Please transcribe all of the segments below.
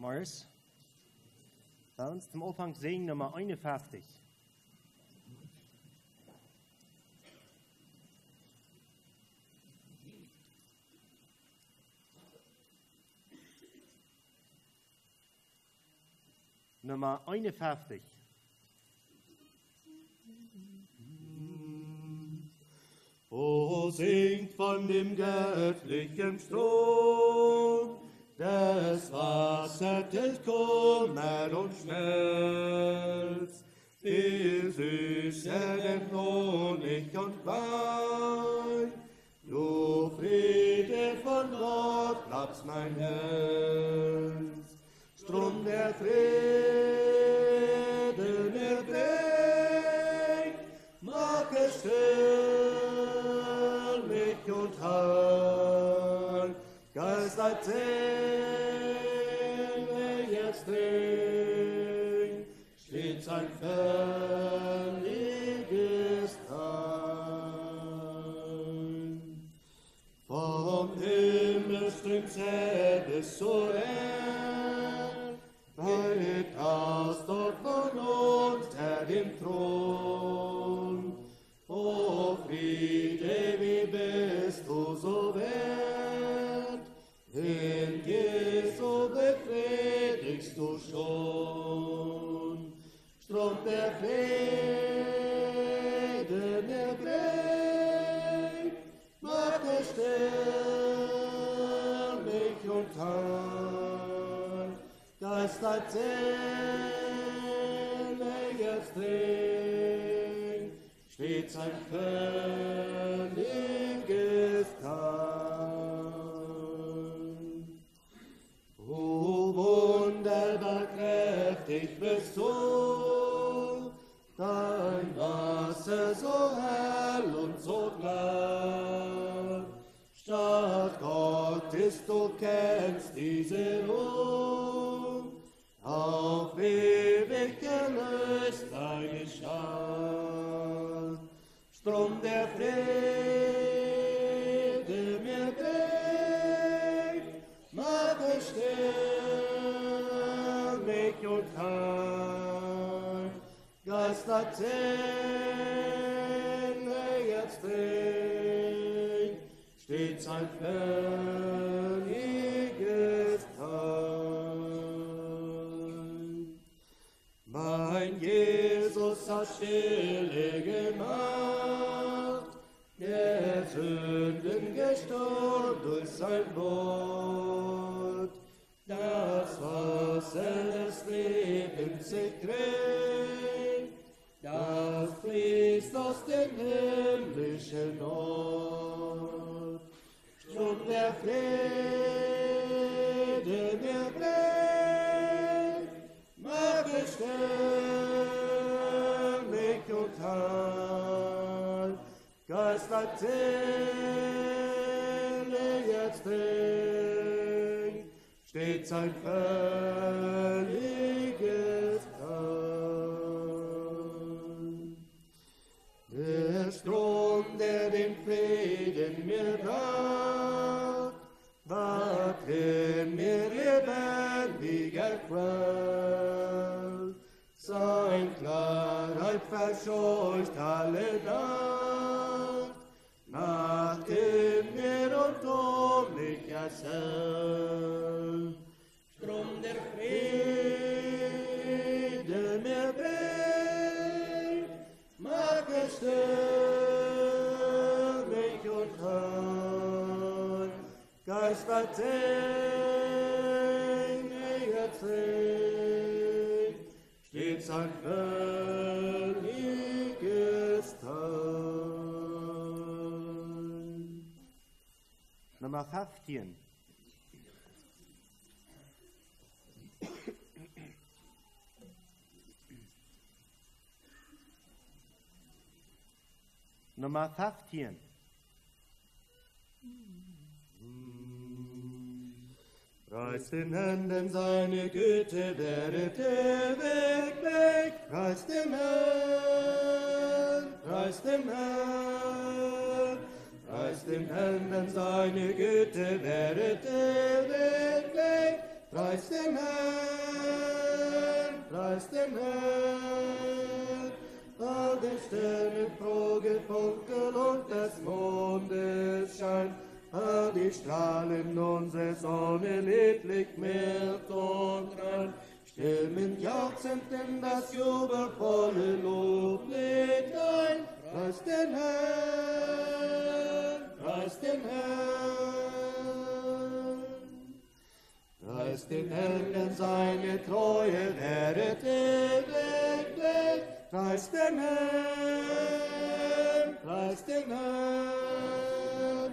Morris. Bei uns zum Anfang singen Nummer 51. Nummer 51. O singt von dem göttlichen Strom, des Wasser tilgt Kummer und Schmerz, viel süßer denn Honig und Wein. Du Friede von Gott, lass mein Herz, Strom der Friede mir bringt, mag es still mich und heil, Geist erzähle jetzt dring, stets ein völliges Heil. Vom Himmel strömt's her bis zur Erde, weit aus dort von uns Herr dem Thron. O Friede, wie bist du so wert, in Jesu befriedigst du schon. Strom der Friede mir bringt, mag es still mich und heil, Geist erzähle jetzt dring, stets ein völliges Heil. O wunderbar kräftig bist du, dein Wasser so hell und so klar. Statt Gottes, du kennst diese Ruhe, auf ewig gelöst deine Schar. Strom der Friede mir bringt, mag es still mich und heil, Geist erzähle jetzt dring, stets ein völliges Heil. Mein Jesus hat Stille gemacht, der Sünden gestorben durch sein Wort, das Wasser des Lebens sich trinkt, das fließt aus dem himmlischen Ort. Strom der Friede mir bringt, mag es still mich und heil, Geist erzähle jetzt dring, stets ein völliges Heil. Der Strom, der den Frieden mir bracht, ward in mir lebendiger Quell. Sein Klarheit verscheucht alle Nacht, Nacht in mir und um mich erzählt. Strom der Friede mir bringt, mag es still mich und heil, Geist erzähle jetzt dring, stets ein völliges Heil. Nummer 15. Nummer 15. Preist den Herrn, denn seine Güte wäret ewig weg. Preist den Herrn, preist den Herrn. Preist den Herrn, denn seine Güte wäret ewig weg. Preist den Herrn. preist den Herrn. All der Sterne Proge, Funkel und des Mondes Schein, all die Strahlen unserer Sonne lieblich mild und rein, stimmen jauchzend in das jubelvolle Loblied ein. Preist den Herrn, preist den Herrn. Preist den Herrn, denn seine Treue wäret ewiglich. Preist den Herrn, preist den Herrn.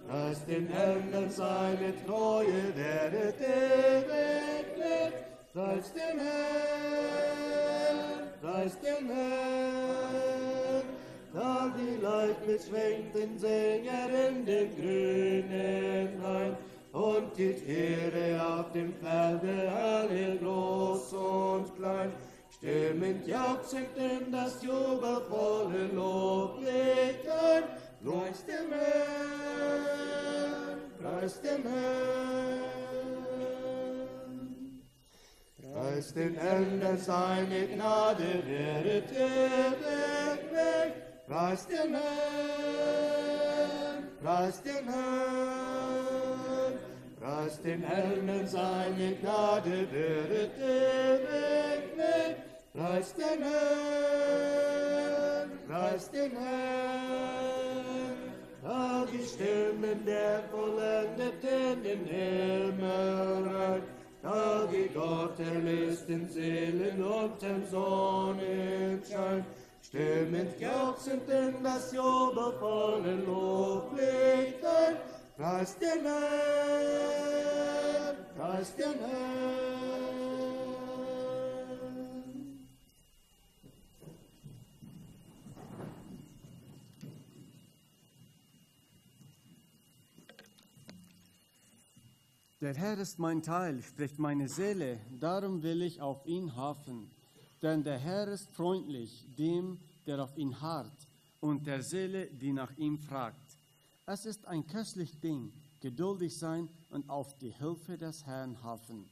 Preist den Herrn, denn seine Treue wäret ewiglich. Preist den Herrn, preist den Herrn. Da die Leute schwenkten Sänger in den grünen Hain und die Tiere auf dem Felde, alle groß und klein, stimmend jauchzend in das jubelvolle Loblied ein. Preist den Herrn, preist den Herrn. Preist den Herrn, denn seine Gnade wäret ewiglich. Preist den Herrn, preist den Herrn. Preist den Herrn, denn seine Gnade wäret ewiglich. Preist den Herrn, preist den Herrn. All die Stimmen der Vollendeten in Himmel rein, all die Gott erlösten Seelen unterm Sonnenschein, stimmend jauchzend in das jubelvolle Loblied ein. Preist den Herrn, preist den Herrn. Der Herr ist mein Teil, spricht meine Seele, darum will ich auf ihn hoffen. Denn der Herr ist freundlich dem, der auf ihn harrt, und der Seele, die nach ihm fragt. Es ist ein köstlich Ding, geduldig sein und auf die Hilfe des Herrn hoffen.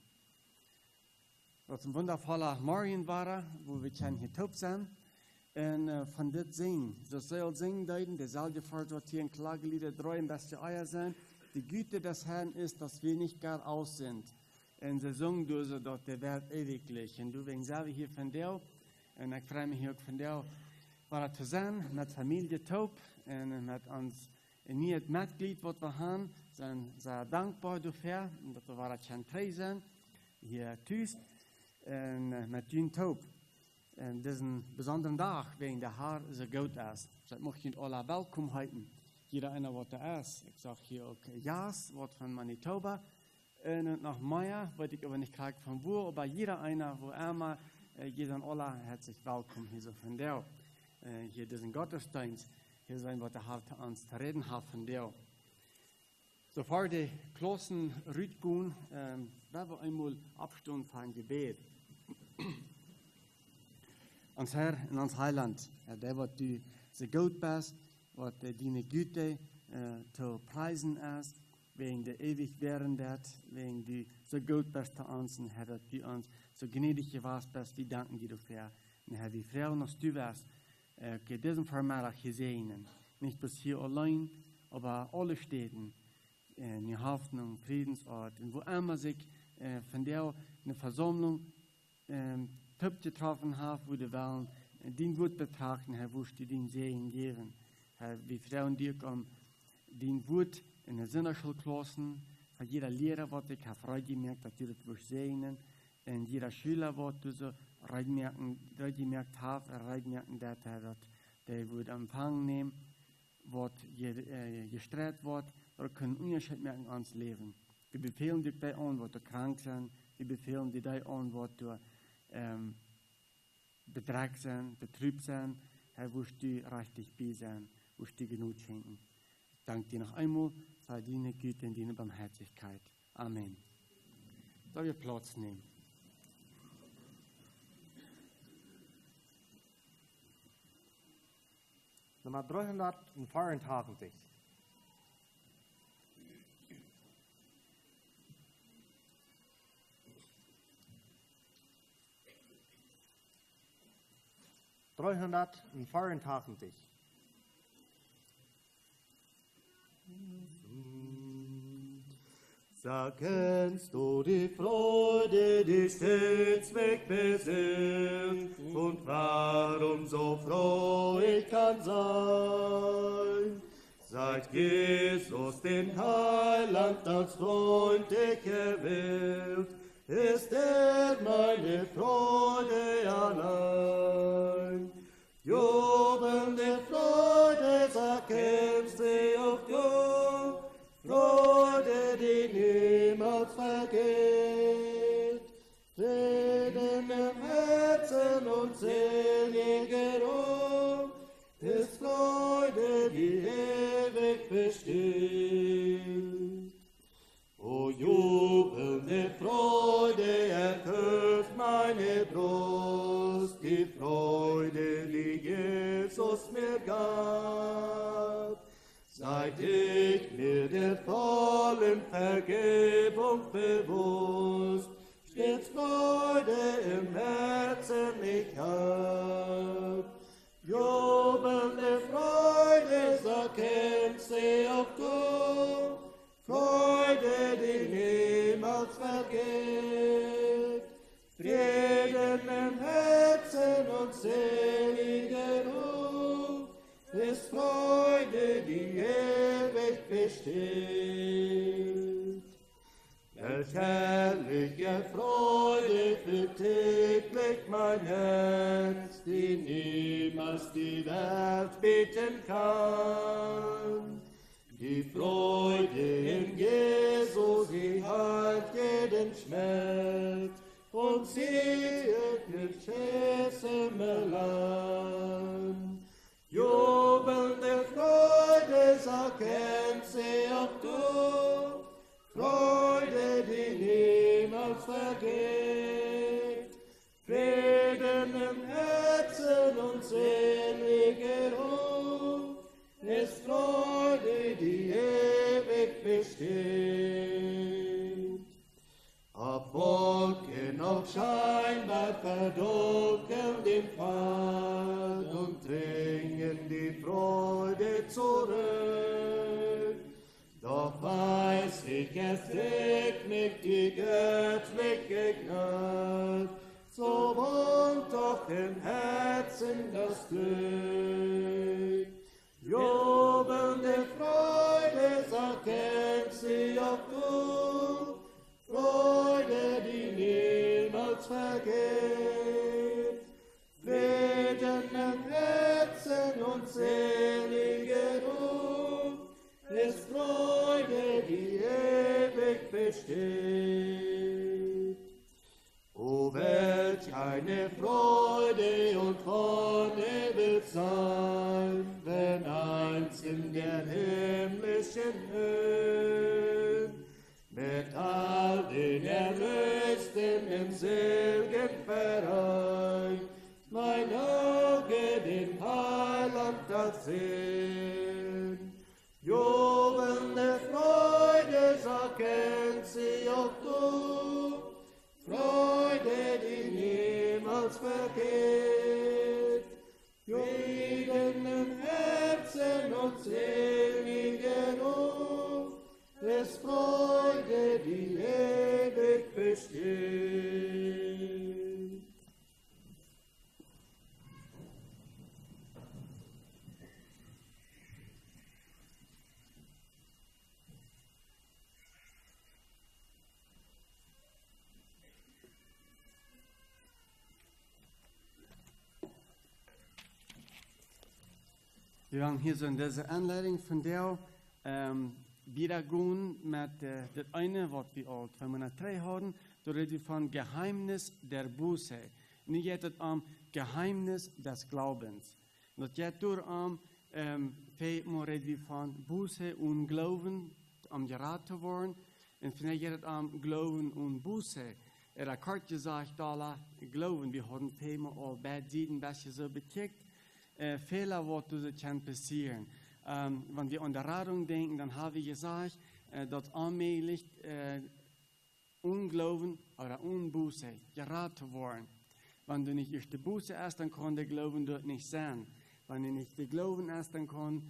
Wat een wondervoller Morgen war, wo wir hier taub sind. Und von dit singen, so soll singen deuten, der soll gefordert wird hier in Klagelieder 3 im besten Eier sein. Die Güte des Herrn ist, dass wir nicht gar aus sind. Und sie singen so, dort der Wert ewiglich. Und du wegen selber hier von dir, und ich freue mich hier auch von dir, war zu sein, mit Familie taub, und mit uns ein Mitglied, was wir haben, sind sehr dankbar dafür, und dass wir schon drei sind, hier tüß, und mit ihnen taub. Und diesen besonderen Tag, wegen der Haar so gut ist. So möchte ich alle willkommen heißen. Jeder einer, was da ist. Ich sage hier auch Jas, was von Manitoba. Und nach Meier, weiß ich aber nicht gerade von wo, aber jeder einer, wo immer, jeder und alle herzlich willkommen hier so von der. Hier diesen Gottesdienst, hier sein, was der Hart uns zu reden hat von der. So vor die Klossen Rütgun, werden wir einmal abstunden für ein Gebet. Ons Herr in ons Heiland, der wat du so gut bist, wat deine Güte zu preisen ist, wegen der ewig während, wegen du so gut bist zu uns, und Herr, dass du uns so gnädig gewesen bist, wir danken dir dafür. Und Herr, wie froh dass du wärst, diesen Vormittag hier sehen, nicht bloß hier allein, aber alle Städten, in Hoffnung, Friedensort, und wo immer sich von der eine Versammlung Typ getroffen haben, wo die wollen, den Wort betrachten, Herr, wo die den Segen geben. Herr, wir freuen dir um den Wort in der Sinnerschulklassen, von jeder Lehrer, was ich habe Freude gemerkt, dass du das wirst segnen, und jeder Schüler, was du so Freude gemerkt hast, Freude merken, dass der wird Empfang nehmen, was gestreut wird, wir können Unterschied merken ans Leben. Wir befehlen dich bei an, was du krank sind, wir befehlen dich an, was du betragt sein, betrübt sein, Herr, wo du richtig bei sein, wo du genug schenken. Ich danke dir noch einmal für deine Güte und deine Barmherzigkeit. Amen. Soll wir Platz nehmen? Nummer 384. 384. Sag, kennst du die Freude, die stets mich besinnt, und warum so froh ich kann sein? Seit Jesus den Heiland als Freund ich erwählt, ist meine Freude allein. Jubelnde Freude, sag, kennst du auch du, Freude, die niemals vergeht, Frieden im Herzen und selige Ruhe, ist Freude, die ewig besteht. O jubelnde Freude, erfüllt meine Brust, die Freude, die Jesus mir gab. Seit ich mir der vollen Vergebung bewusst, stets Freude im Herzen ich hab. Jubelnde Freude, sag, kennst du auch du, Freude, die niemals vergeht, Frieden im Herzen und selige Ruhe, ist Freude, die ewig besteht. Welch herrliche Freude füllt täglich mein Herz, die niemals die Welt bieten kann. Die Freude in Jesus, sie heilt jeden Schmerz und ziehet mit Himmel an. Jubelnde Freude, sag, kennst du auch du, Freude, die niemals vergeht, Frieden im Herzen und selige Ruhe, ist Freude, die ewig besteht. Ob Wolken auch scheinbar verdunkeln den Pfad und dringen die Freude zurück, doch weiß ich, es trägt mich die göttliche Gnade, so wohnt doch im Herzen das Glück. Jubelnde Freude, sag, kennst du auch du, Freude, die niemals vergeht, Frieden im Herzen und selige Ruhe, ist Freude, die ewig besteht. O welch eine Freude und Wonne wird sein, wenn einst in der himmlischen Höhe mit all den Erlösten im selgen Verein mein Auge den Heiland das sehen. Jubelnde Freude, sag, kennst du auch du, Freude, die niemals vergeht, Frieden im Herzen und selige Ruhe, ist Freude, die ewig besteht. Wir haben hier so in dieser Anleitung von der wieder gehen mit das eine, was wir alt 503 haben, da reden wir von Geheimnis der Buße. Nicht jetzt Geheimnis des Glaubens. Und jetzt reden wir von Buße und Glauben, geraten worden. Und von jetzt Glauben und Buße. Hat kort gesagt, Glauben, wir haben vielmal all beide Seiten besser so bekickt. Fehler, die kann passieren. Wenn wir an der Radung denken, dann habe ich gesagt, dass allmählich Unglauben oder Unbuße geraten worden. Wenn du nicht erst die Buße erst, dann kann der Glauben dort nicht sein. Wenn du nicht die Glauben erst, dann kann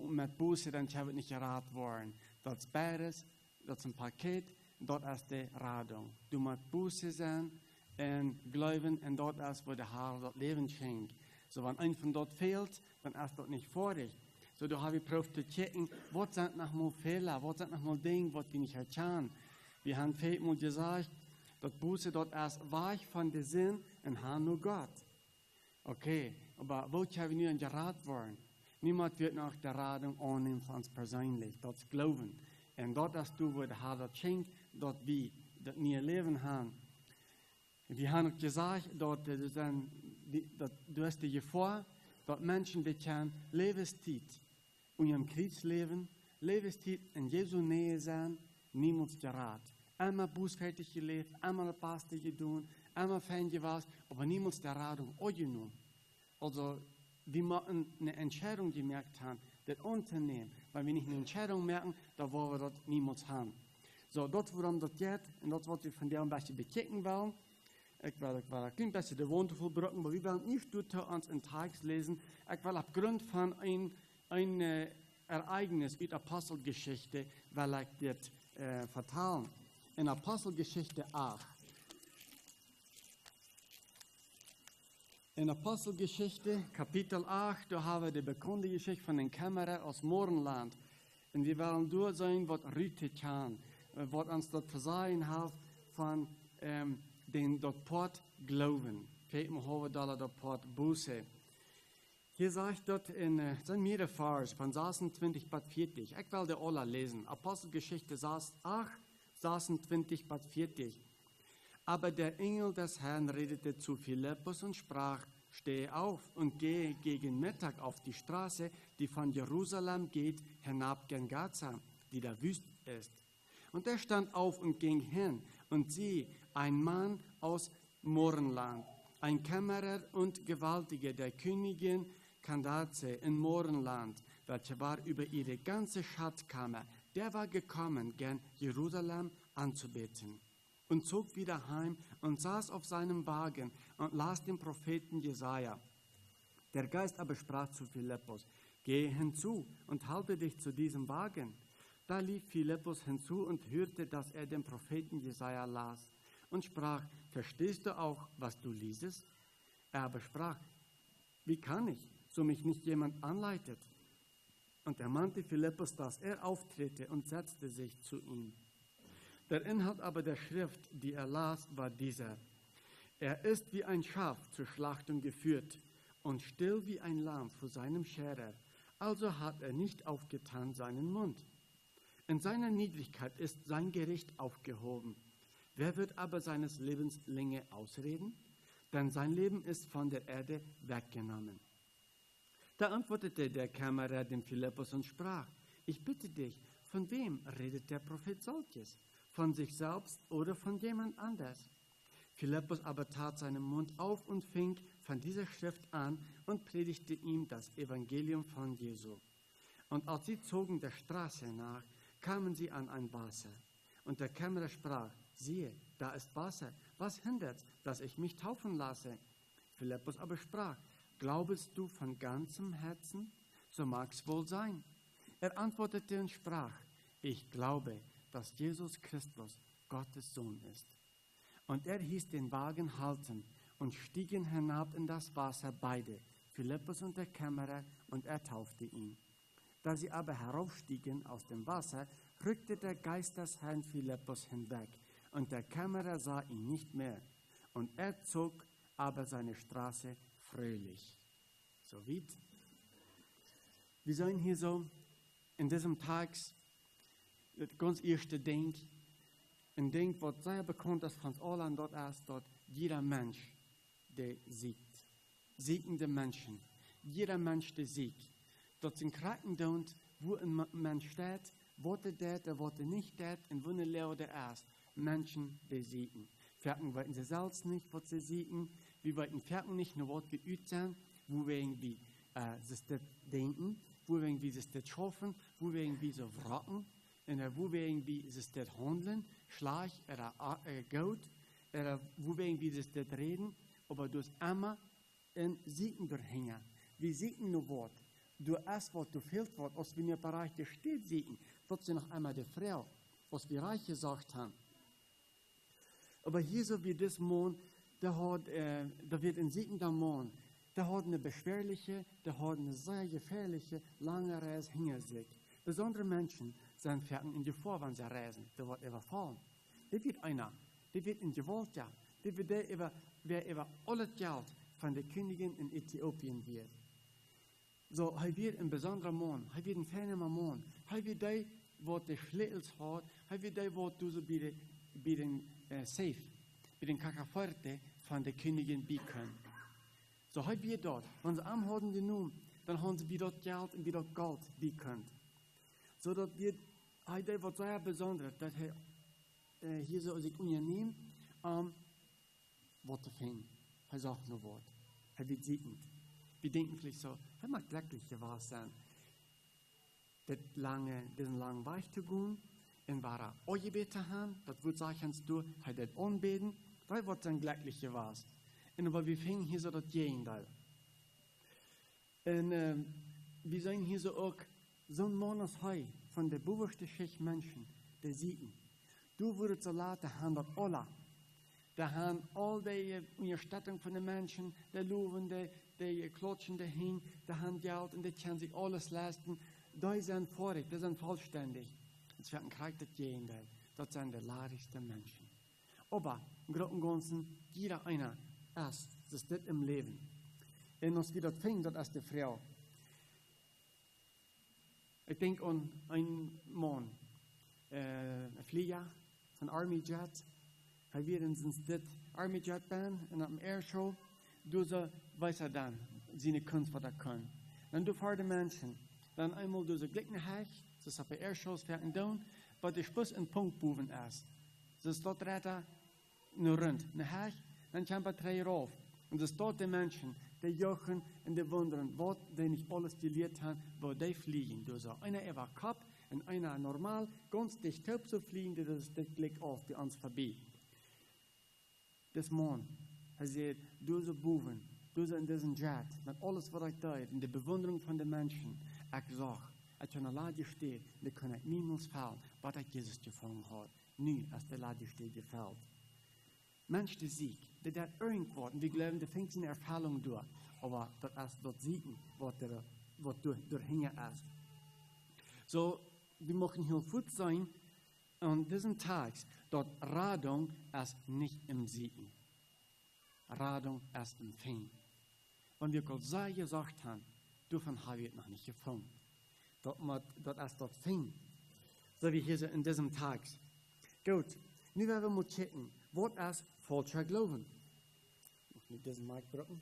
mit Buße, dann wird nicht geraten worden. Das ist beides, das ist ein Paket, dort ist die Radung. Du musst Buße sein und glauben, und dort ist, wo der Herr das Leben schenkt. So, wenn ein von dort fehlt, dann ist dort nicht vor dich. So, da habe ich probiert zu checken, was sind noch mal Fehler, was sind noch mal Dinge, was wir nicht erkennen. Wir haben vielmal gesagt, dass Buße dort erst weich von der Sinn und haben nur Gott. Okay, aber wo haben wir nun geraten worden? Niemand wird nach der Radung annehmen von uns persönlich, das Glauben. Und dort hast du, wo der Herr das schenkt, dort wir das neue Leben haben. Wir haben gesagt, dort du hast die Gefahr, dass Menschen, die können Lebenszeit in ihrem Kriegsleben, Lebenszeit in Jesu Nähe sein, niemals geraten. Einmal bußfertig gelebt, einmal Pastor getan, einmal Fan gewesen, aber niemals der Radung angenommen. Also, wir müssen eine Entscheidung gemerkt haben, das Unternehmen. Weil wir nicht eine Entscheidung merken, dann wollen wir das niemals haben. So, das, worum das geht, und das, was wir von der ein bisschen bekicken wollen, ich will ein klein bisschen die Worte vollbringen, aber wir wollen nicht durch uns in Text lesen. Ich will aufgrund von ein Ereignis in der Apostelgeschichte, weil ich das vertalen. In Apostelgeschichte 8. In Apostelgeschichte, Kapitel 8, da haben wir die bekannte Geschichte von den Kämmerer aus Morgenland. Und wir werden durch sein, was Rüte kann, was uns dort versehen hat von den dort Port Glauben. Viermal haben wir da dort Port Buße. Hier sagt dort in sind mehrere Vers von 26 bis 40. Ich will die alle lesen. Apostelgeschichte 8, 26 bis 40. Aber der Engel des Herrn redete zu Philippus und sprach: Stehe auf und gehe gegen Mittag auf die Straße, die von Jerusalem geht, hinab gen Gaza, die da wüst ist. Und er stand auf und ging hin, und siehe, ein Mann aus Morgenland, ein Kämmerer und Gewaltiger der Königin Candace in Morgenland, welche war über ihre ganze Schatzkammer, der war gekommen, gen Jerusalem anzubeten. Und zog wieder heim und saß auf seinem Wagen und las den Propheten Jesaja. Der Geist aber sprach zu Philippus: Gehe hinzu und halte dich zu diesem Wagen. Da lief Philippus hinzu und hörte, dass er den Propheten Jesaja las und sprach: Verstehst du auch, was du liesest? Er aber sprach: Wie kann ich, so mich nicht jemand anleitet? Und er mahnte Philippus, dass er auftrete, und setzte sich zu ihm. Der Inhalt aber der Schrift, die er las, war dieser: Er ist wie ein Schaf zur Schlachtung geführt und still wie ein Lamm vor seinem Scherer. Also hat er nicht aufgetan seinen Mund. In seiner Niedrigkeit ist sein Gericht aufgehoben. Wer wird aber seines Lebens Länge ausreden? Denn sein Leben ist von der Erde weggenommen. Da antwortete der Kämmerer dem Philippus und sprach: Ich bitte dich, von wem redet der Prophet solches? Von sich selbst oder von jemand anders? Philippus aber tat seinen Mund auf und fing von dieser Schrift an und predigte ihm das Evangelium von Jesu. Und als sie zogen der Straße nach, kamen sie an ein Wasser. Und der Kämmerer sprach: Siehe, da ist Wasser. Was hindert, dass ich mich taufen lasse? Philippus aber sprach: Glaubest du von ganzem Herzen? So mag's wohl sein. Er antwortete und sprach: Ich glaube, dass Jesus Christus Gottes Sohn ist. Und er hieß den Wagen halten und stiegen hinab in das Wasser beide, Philippus und der Kämmerer, und er taufte ihn. Da sie aber heraufstiegen aus dem Wasser, rückte der Geist des Herrn Philippus hinweg, und der Kämmerer sah ihn nicht mehr. Und er zog aber seine Straße fröhlich. Soweit. Wir sind hier so in diesem Tag, das ganz erste Ding, ein Ding, was sehr bekannt ist von allen dort ist, dort jeder Mensch, der siegt. Siegende Menschen. Jeder Mensch, der siegt. Dort sind Kranken, wo ein Mensch steht, was er nicht tät, und wo eine Lehre der ist. Menschen, die siegen. Ferken wollten sie selbst nicht, was sie siegen. Wir wollten Ferken nicht nur was geübt sein, wo wir irgendwie sich das denken, wo wir irgendwie sich das schaffen, wo wir irgendwie so wracken, und wo wir irgendwie sich das handeln, Schlag oder Gold. wo wir das reden, aber du hast immer ein Siegen durchhängen. Wie Siegen nur Wort. Du erst Wort, du fehlt Wort, als wir in der Bereich der steht Siegen, wird sie noch einmal die Frau, was wir reich gesagt haben. Aber hier so wie das Mond, da wird ein Siegen der Mond, der hat eine beschwerliche, der hat eine sehr gefährliche, lange Reise hinter sich. Besondere Menschen sind fertig in Gefahr, wenn sie reisen. Der wird überfallen. Da wird einer, der wird in Gewalt ja. Der wird wer über alles Geld von der Königin in Äthiopien wird. So, er wird ein besonderer Mann, er wird ein feiner Mann, er wird der, was die Schlägels hat, er wird der, was du so bei den Safe, bei den Kakaferte von der Königin bieten. So, er wird dort, wenn sie am haben genommen, dann haben sie wieder Geld und wieder Gold bieten. So, das wird, er der, was sehr besonders, dass er hier so sich unternehmen, was zu finden. Er sagt nur Wort. Er wird siegend. Wir denken vielleicht so, er mag glücklich gewesen sein, diesen langen Weg zu gehen, und war er angebetet haben, das wird sagen, du, er wird anbeten, weil wird dann glücklich gewesen. Und aber wir finden hier so das Gegenteil. Und wir sehen hier so auch, so ein Mann als Heu von der bewussten Schicht Menschen, der siegen. Du würdest so laten haben, dass alle, da haben all die Unterstattung von den Menschen, die loben, die klatschen dahin, die haben Geld und die können sich alles leisten. Die sind vorig, die sind vollständig. Es wird ein Krieg das Gegenteil. Das sind die ladigsten Menschen. Aber im Großen und Ganzen, jeder einer ist, das ist das im Leben. Und als wir das finden, das ist die Frau. Ich denke an einen Mann, ein Flieger von Army Jet. Er wird in das Army Jet Band und am Airshow, du so weiß er dann, seine Kunst, was er kann. Dann du fahre die Menschen, dann einmal du so glicken Hech, das ist bei Airshows fertig down, aber der Spuss in Punktbuben ist. Das ist dort retter, nur rund, eine Hech, dann kommt er drei rauf. Und das ist dort die Menschen, die jochen und die wundern, was die nicht alles gelehrt haben, wo die fliegen. Du so, einer über Kopf und einer normal, ganz dicht taub zu fliegen, das ist der Blick auf, die uns vorbei. Das Mann, er sagt, du so Buben, du so in diesem Jet, mit alles, was ich tue, in der Bewunderung von den Menschen, ich sage, ich kann eine Lade stehen, die kann ich niemals fallen, was ich Jesus gefangen habe. Nie, als der Lade steht, gefällt. Mensch, der Sieg, der hat irgendwas, und wir glauben, der fängt in Erfahrung durch, aber das ist das Siegen, was durchhängen ist. So, wir möchten hier gut sein, an diesem Tag, dort Radung ist nicht im Siegen. Radung ist im Fing. Wenn wir Gott sei gesagt haben, davon habe ich noch nicht gefunden. Dort ist dort Fing. So wie hier in diesem Tag. Gut, nu werden wir mal checken, was ist falscher Glauben? Ich muss mit diesem Mic drücken.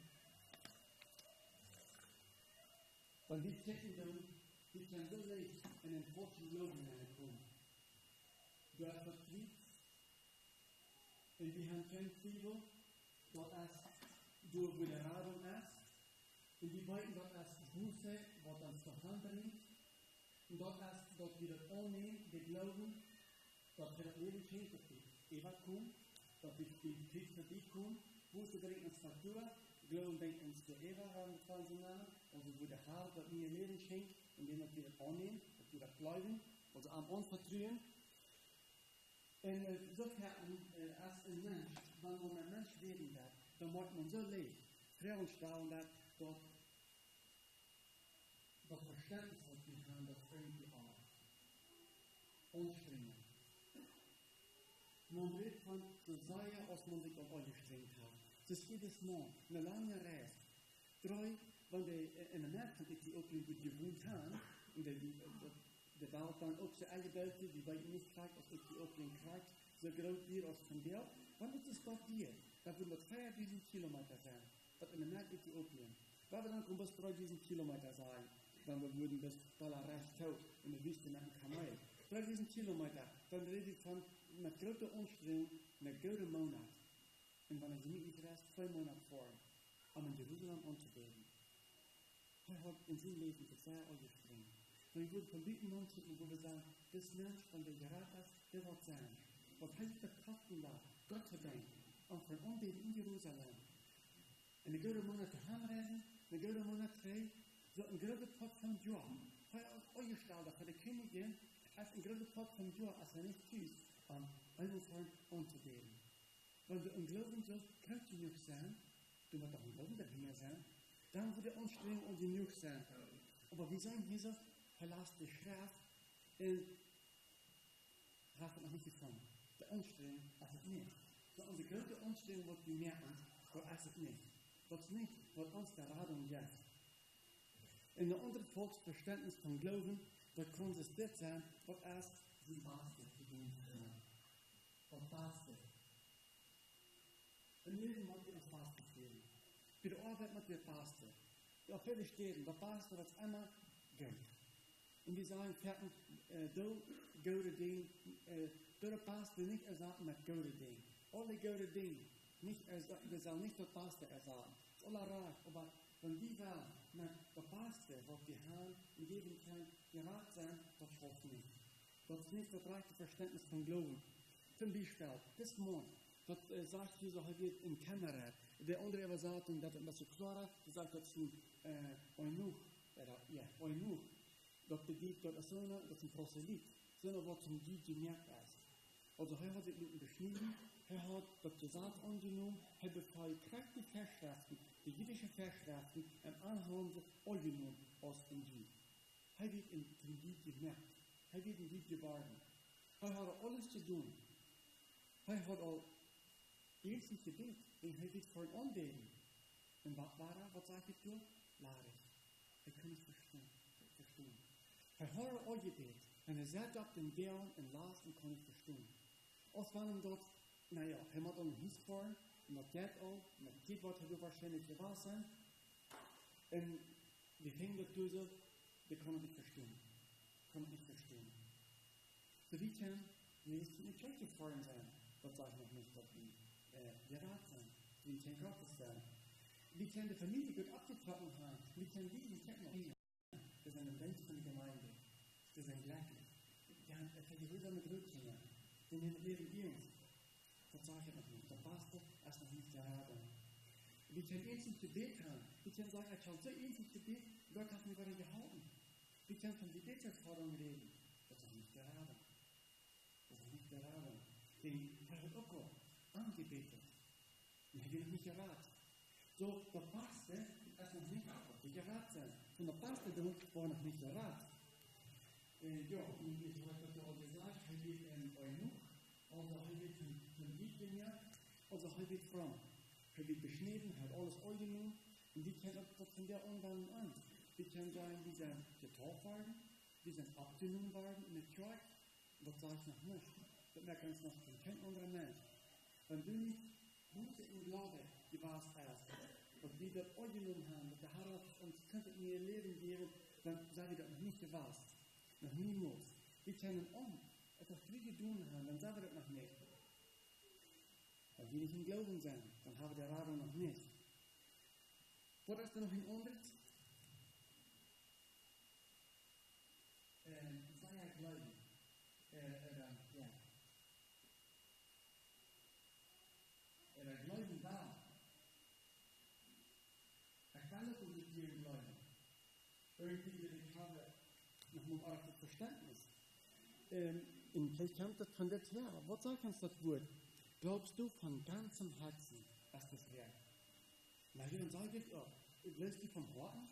Weil wir checken dann, wie kann so leicht in den falschen Glauben hineinkommen. Du hast Vertrieb, und wir haben kein Zwiebel, dort ist, du wo der Radung ist, und die beiden dort ist Buße, was uns davon bringt, und dort ist, dort wieder annehmen, wir glauben, dort wird das Leben schenken, dass die Eva kommt, dort wird die Krieg für dich kommen, Buße bringt uns Faktur, Glauben bringt uns zur Eva, haben wir quasi genannt, also wo der Herr dort mir Leben schenkt, indem wir das annehmen, dass wir das glauben, also am uns vertrauen. Und insofern, als ein Mensch, wenn man ein Mensch werden wird, dann macht man so leicht Frauen stellen, dass dort das Verständnis, was wir haben, das irgendwie auch anstrengen. Man redet von so sehr, als man sich auf angestrengt hat. Das ist jedes Mal eine lange Reise. Wenn die in der Nähe von Äthiopien gut gewohnt haben, und der Welt dann auch so eingebaut wird, wie bei uns kriegt, aus Äthiopien kriegt, so groß wie aus von Welt. Wann ist das dort hier? Da würden das 4.000 Kilometer sein, das in der Nähe Äthiopien. Wenn wir dann kommen bis 3.000 Kilometer sein, dann würden bis Dollar recht tot in der Wüste nach dem Kamel. 3.000 Kilometer, dann rede ich von einer großen Anstrengung, einer guten Monat. Und wenn ich nicht rest, 2 Monate vor, um in Jerusalem anzubeten. Er hat in seinem Leben das sehr angestrengt. Wir würden von Leuten anschauen, wo wir sagen, das Mensch, von der Gerät ist, der wird sein. Was heißt der Kosten da? Gott sei Dank. om voor onbeden in Jeruzalem. En de goede mannen te hamreizen, de goede mannen twee, zo een grote pot van joa. Hij als uitgesteld voor de königin, als een grote pot van joa, als hij niet kiest, om overvorm om te beden. Want de ongelovigen zo kruid genoeg zijn, toen we toch ongelovigen erbij zijn, dan wordt de anstrengung und genug sein. Aber wie sagen Jesus, hij las de schrift en heeft het nog niet gevonden. De anstrengung is het niet. So onze grote anstrengung wordt gemerkt, maar is het niet. Dat is niet wat ons de Radung geeft. In de andere Volksverständnis von Glauben, dat kon es dit zijn, wat erst die Baste gedient zijn. Wat Baste. Een leven moet je als Baste geven. Bij de arbeid moet je Baste. Ja, viele Städten, der Pastor hat immer Geld. Und wir sagen, du, gute Ding, der Pastor nicht ersagen mit gute Ding. Alle gute Ding, wir sollen nicht der Pastor ersagen. Alle reich, aber wenn die wollen, mit der Pastor, was wir haben, in jedem kann gerat sein, das schafft nicht. Das ist nicht das rechte Verständnis von Glauben. Zum Beispiel, das Mond, das sagt Jesus heute in Kamerad. De andere hebben zaten dat het met z'n klaren, ze zegt dat ze oinoeg, oinoeg. Dat betekent dat is een proseliet. Zo'n wat zum Gied gemerkt is. Also hij had het moeten beschneiden, hij had dat gezag aangenomen, hij bevaalt krachtige Verschriften, de jiddische Verschriften, en aanhouden aangenomen als een Gied. Hij werd in zum Gied gemerkt, hij werd een Gied geworden. Hij had alles te doen. Hij had al eerst een gebed. En hij weet voor een aanbeden. En wat waren, wat zeg ik toen? Larig. Hij kon het verstaan. Hij hoorde al gebed. En hij zat op den Gern en las en kon het verstaan. Als van hem dat, nou ja, hij moet al een hies voor. En dat gaat al. En dat kind wordt hij waarschijnlijk gewassen. En die ging dat tussen. Die kon het niet verstaan. So wie kan leest in de kerk gefahren zijn? Dat zeg ik nog niet dat wie. Gerat sein, wie kein Gottes sein. Wie kann die Familie gut abgetrocknet haben? Wie kann die Kirche noch hier? Das ist eine Welt von der Gemeinde. Das ist ein Gleichnis. Ja, er kann die Rüder mit Rückkinder. Die nehmen Leben Dienst. Das sage ich noch nicht. Der Pastor ist noch nicht geraten. Wie kann ähnlich Gebet haben? Wie kann sagen, ich habe so ähnlich Gebet, Gott hat mich wieder gehalten. Wie kann von Gebetserfahrung reden? Das ist noch nicht geraten. Den Herr hat auch angebetet. Und er will noch nicht geraten. So, der Pastor ist noch nicht geraten sein. Von der Pastor war noch nicht geraten. Ja, und ich habe das auch gesagt, er wird in Eunuch, also er wird von Lied gemerkt, also er wird fromm. Er wird beschnitten, er hat alles eingenommen, und die kennen das von der Anwendung an. Die können sagen, wir sind getauft worden, wir sind abgenommen worden in der Kirche, das sage ich noch nicht. Das merkt uns noch von kein anderer Mensch. Wenn du nicht Buße im Glaube gewahrt hast, und wir das angenommen haben, dass der Herr uns könnte in ihr Leben geben, dann sagen wir das noch nicht gewahrt. Noch niemals. Wir können etwas viel tun haben, dann sagen wir das noch nicht. Weil wir nicht im Glauben sind, dann haben wir der Radung noch nicht. Wat is er nog in ondert? Sei er glauben. Glauben war. Kann es uns hier glauben? Irgendwie, ich habe noch mal auch das Verständnis. Vielleicht kommt das von der her. Was sagt uns das Wort? Glaubst du von ganzem Herzen, dass das wäre? Na, dann sage ich, glaubst du vom Horten?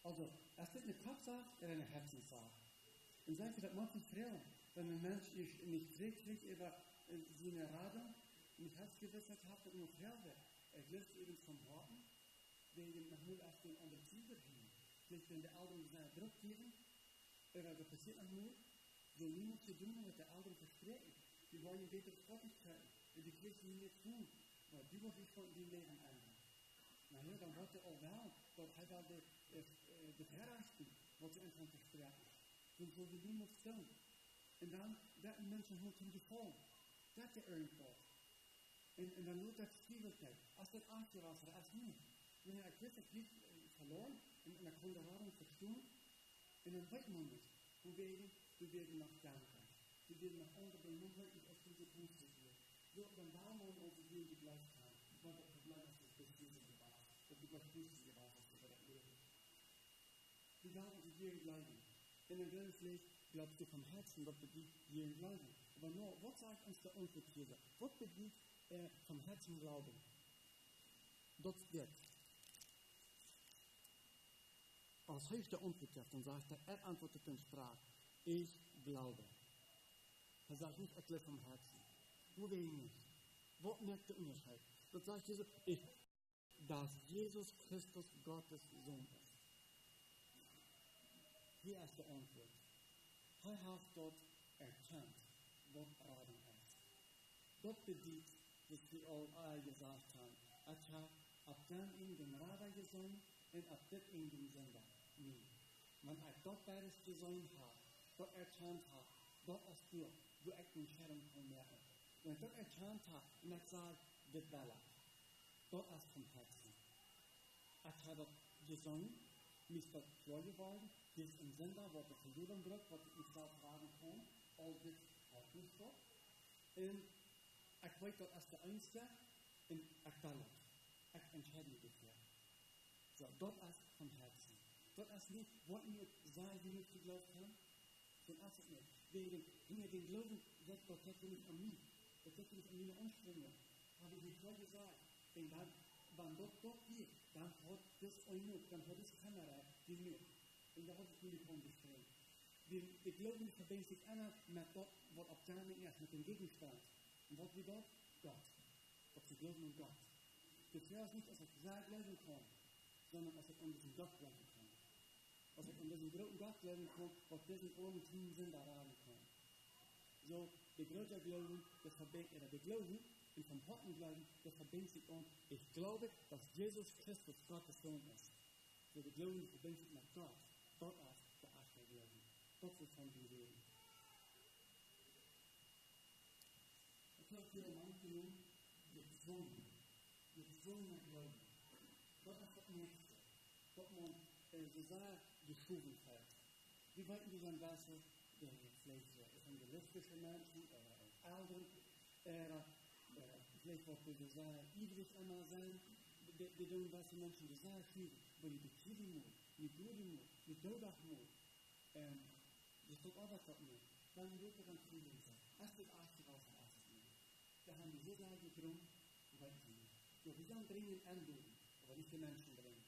Also, es ist eine Kopfsache oder eine Herzenssache. Und sage ich, das macht nicht Frauen. Wenn ein Mensch nicht wirklich über seine Radung und Herzgewissheit hat, dass er nur Frau wird. Glaubt eben vom Horten, wegen nach null auf den anderen Ziel hin. Vielleicht wenn der Eltern seinen Druck geben, oder das passiert noch nur, so niemand zu tun mit der Eltern versprechen. Die wollen beter Freundlichkeit. Und die Christen nicht tun. Maar die wordt niet van die leven aan. Nou ja, dan wordt er al wel, dat hij wel de verrasten, wat er in van versprechen. Dan zal er niemand staan. En dan, dat mensen moeten gevolgen. Dat de irgendwas. En dan loopt dat schwierigheid. Als dat afgewassen is, als niet. Wanneer ik wist, ik liep verloren, en dan kon de Radung verstaan, en dan weet man niet. Hoe werden nog dankbaar. We werden nog onder de nummer, als we dit moesten doen. Dan waren we onze hier geglaubt haben, war das Problem, dass es bis hierhin war. Dass wir Gott wussten, wir waren über das Leben. Wie glauben Sie hier bleiben? In dem Glaubensleben glaubst du vom Herzen, was bedeutet hier bleiben. Aber nur, was sagt uns der Antwort Jesu? Was bedeutet vom Herzen glauben? Das wird. Als höchste Antwort gibt, dann sagt er antwortet und sprach, ich glaube. Er sagt nicht, erklärt vom Herzen. Wo will ich nicht? Wo merkt der Unterschied? Das sagt Jesus, dass Jesus Christus Gottes Sohn ist. Hier ist die Antwort. Er hat dort erkannt, was Raden ist. Das bedeutet, was wir alle gesagt haben. Er hat ab dann in den Raden gesehen und ab dann in den Sender. Nee. Wenn er dort beides gesehen hat, dort erkannt hat, dort ist du echt Entscheidung von merken. Wenn er dort erkannt hat, und er sagt, das Bella, dort ist vom Herzen. Er hat dort gesehen, ist dort klar geworden, das ist ein Sender, wo er für Juden drückt, wo er nicht selbst fragen kann, all das hat nicht dort. Und ich weiß, dort ist der Einzige, und ich Bella, ich entscheide mich dafür. So, dort ist vom Herzen. Dort ist nicht, wollten wir sagen, wie wir geglaubt haben? So ist es nicht. Wegen den Glauben sagt Gott, das nicht an mich. Das liegt nicht an meine Anstrengung. Habe ich nicht vorher gesagt. Denn dann, wenn Gott dort geht, dann hat das eine, dann hat das Kamera die mir. Und da hat es mir von gestellt. Der Glauben verbindet sich einer mit Gott, was Abteilung ist, mit dem Gegenstand. Und was wie dort? Gott. Ob sie glauben an Gott. Das wäre nicht, als ich selber glauben kann, sondern als ich an diesen Gott glauben kann. Als ich an diesen großen Gott glauben kann, was diesen ohne Team sind, da raten kann. So, der große Glauben, das verbindet, der Glauben, und vom Herzen Glauben, das verbindet sich an, ich glaube, dass Jesus Christus Gottes Sohn ist. So, der Glauben verbindet sich mit Gott. Dort ist der erste Glauben. Dort ist von dem Leben. Ich habe hier am Anfang gezwungen Glauben. Dort ist das Nächste. Dort man so sehr geschoben wird. Wie weit wir dann besser, vielleicht evangelistische Menschen, Eltern, vielleicht wird wir so sehr übrig immer sein, die tun was die Menschen so sehr fühlen, weil die bekriegen muss, nicht durch muss, nicht durchdacht muss. Das tut auch was nicht. Dann wird er dann kriegen sein. Erst das erste was er erst nicht. Da haben wir so sehr gegründet, weiß ich nicht. Ja, wir sollen dringend anbieten, aber nicht den Menschen bringen.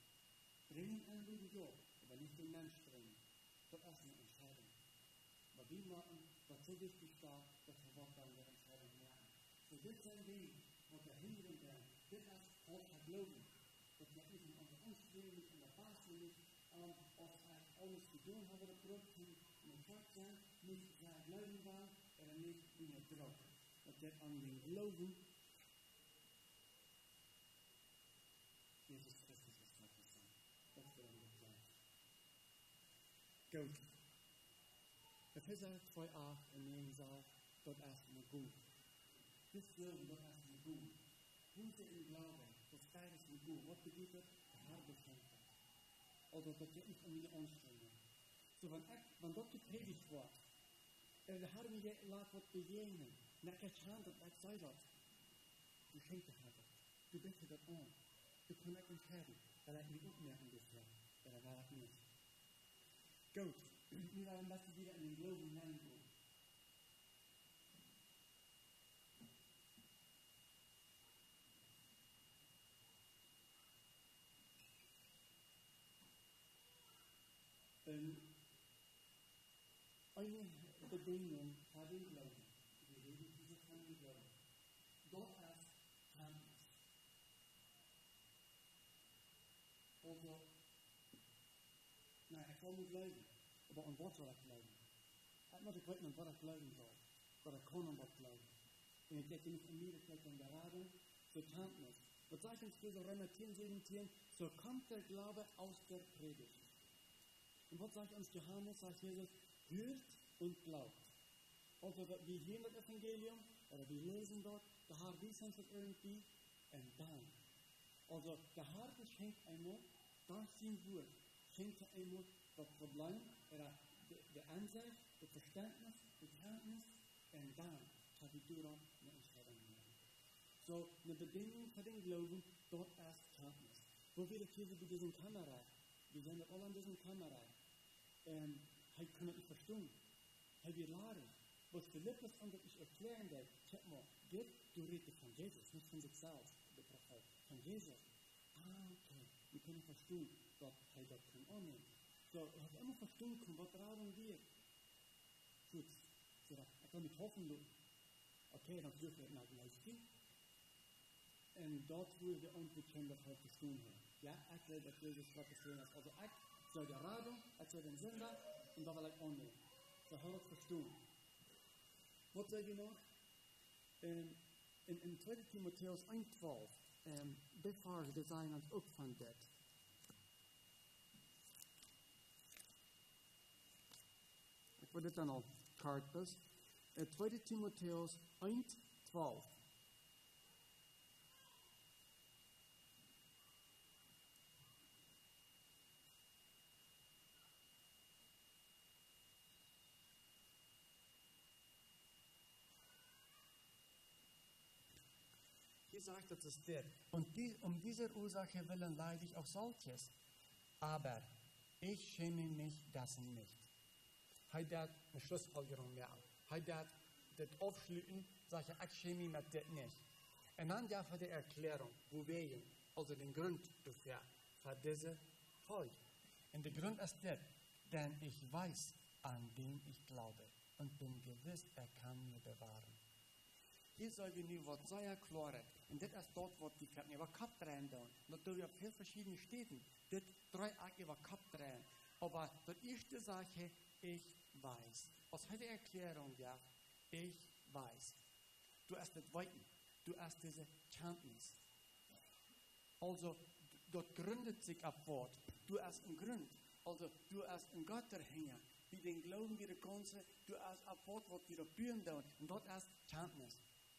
Dringend anbieten, ja, aber nicht den Menschen bringen. Das ist eine Entscheidung. Aber wir machen, was so wichtig war, dass wir auch dann der Entscheidung merken. So, das ist ein Weg, wo wir hingehen werden. Das ist auch der Glauben. Dass wir nicht in unserer Anstrengung, in der Basel nicht, auf alles zu tun haben, oder Produkten in der Stadt sein, nicht sehr glauben waren, oder nicht in der Druck. Und das an den Glauben, Jesus Christus ist Gottes Sohn. Das werden wir gleich. Gut. Epheser 2,8 und 9 sagt, dort ist mir gut. Das Glauben, dort ist mir gut. Gute im Glauben, das beides mir gut. Was bedeutet? Der Herr beschenkt hat. Oder das geht nicht um meine Anstrengung. So, wenn dort gepredigt wird, der Herr mir laat wat begegnen, na ich hand dat ik zei dat. Du schenkt het hebben. Du bitte dat an. Du kan ik entscheiden. Dat ik niet opmerken bisher. Dat war het niet. Gut. Wir werden das wieder in den Glauben hineingehen. Eine Bedingung für den Glauben. Wir reden hier von dem Glauben. Dort ist Kenntnis. Also, ich kann nicht glauben. Aber an was soll ich glauben? Ich muss nicht wissen, an was ich glauben soll. Oder kann an was glauben. Und ich denke nicht an mir, ich denke an gerade zur Kenntnis. Was sagt uns dieser Römer 10, 17? So kommt der Glaube aus der Predigt. Und was sagt uns Johannes? Sagt Jesus, hört und glaubt. Also wir hören das Evangelium, oder wir lesen dort, der Herr wissen das irgendwie, und dann. Also der Herr schenkt einmal, durch sein Wort, schenkt er einmal das Problem, oder die Ansicht, das Verständnis, die Kenntnis, und dann kann die Dura eine Entscheidung nehmen. So, eine Bedingung für den Glauben, dort erst Kenntnis. Wo wir hier bei diesen Kamera, wir sind alle an diesen Kamera, ich kann nicht verstehen. Wir lernen, was Philippus und ich erklären will, check mal, geht, du redest von Jesus, nicht von sich selbst, der Prophet, von Jesus. Okay, wir können verstehen, dass das kann annehmen. So, ich habe immer verstehen können, was brauchen wir. Gut, ich kann mich hoffen, okay, dann dürfen wir nach Leipzig. Und dort wo wir uns mit Kindern halt verstehen haben. Ja, ich will, dass Jesus was gesehen hat. Also ich soll die Radung, ich soll den Sender und da will ich annehmen. So habe ich verstehen. Was sage ich noch? In 2. Timotheus 1,12, bevor wir sein uns auffandet. Ich würde dann auch Kartus. 2. Timotheus 1,12. Hier sagt es steht, und um dieser Ursache willen leide ich auch solches, aber ich schäme mich dessen nicht. Heute hat eine Schlussfolgerung mehr. Heute hat das Aufschlüten, sage ich schäme mich das nicht. Und dann ja für die Erklärung, wo wir, also den Grund dafür, für diese Folge. Und der Grund ist das, denn ich weiß, an wen ich glaube und bin gewiss, er kann mir bewahren. Hier sagen wir nu wat sehr klar. Und das ist dort, was die Kappen über Kopf drehen. Und da wir auf vier verschiedene Städten, das drei auch über Kopf drehen. Aber die erste Sache, ich weiß. Aus heute Erklärung, ja, ich weiß. Du hast das Weiten, du hast diese Kenntnis. Also, dort gründet sich ab Wort. Du hast einen Grund. Also, du hast einen Gott dahinter. Wie den Glauben wieder ganze, du hast ab Wort, was wieder bühren dauert. Und dort hast Kenntnis.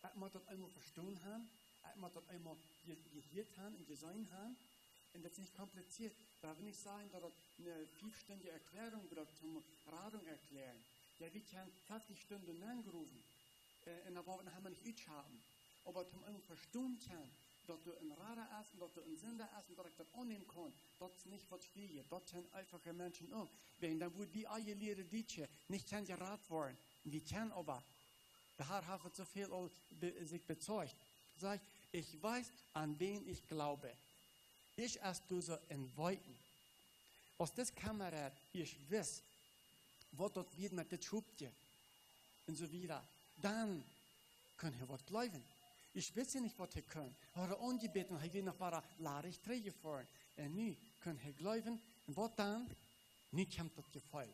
Ich muss das einmal verstehen haben, ich muss das einmal gehört haben und gesehen haben. Und das ist nicht kompliziert. Da will ich sagen, dass das eine 5-stündige Erklärung wird zum Radung erklären. Ja, wir können 50 Stunden angerufen. Und da haben wir nicht aushaben. Aber zum einmal verstehen kann, dass du ein Radar hast und dass du ein Sender hast und dass ich das annehmen kann, das ist nicht, was stehe. Das sind einfache Menschen um. Wenn dann würde die alle Lehre Dietsche nicht geraten worden. Wir können aber. Der Herr hat so viel sich bezeugt. Sag ich weiß, an wen ich glaube. Ich erst du so in Weiten. Aus das Kamerad, ich weiß, was dort wird mit der Schubtje und so wieder. Dann können wir was glauben. Ich weiß ja nicht, was wir können. Aber angebeten, ich will noch mal Lade Träge fahren. Und nu können wir glauben. Und was dann? Nu kommt das Gefall.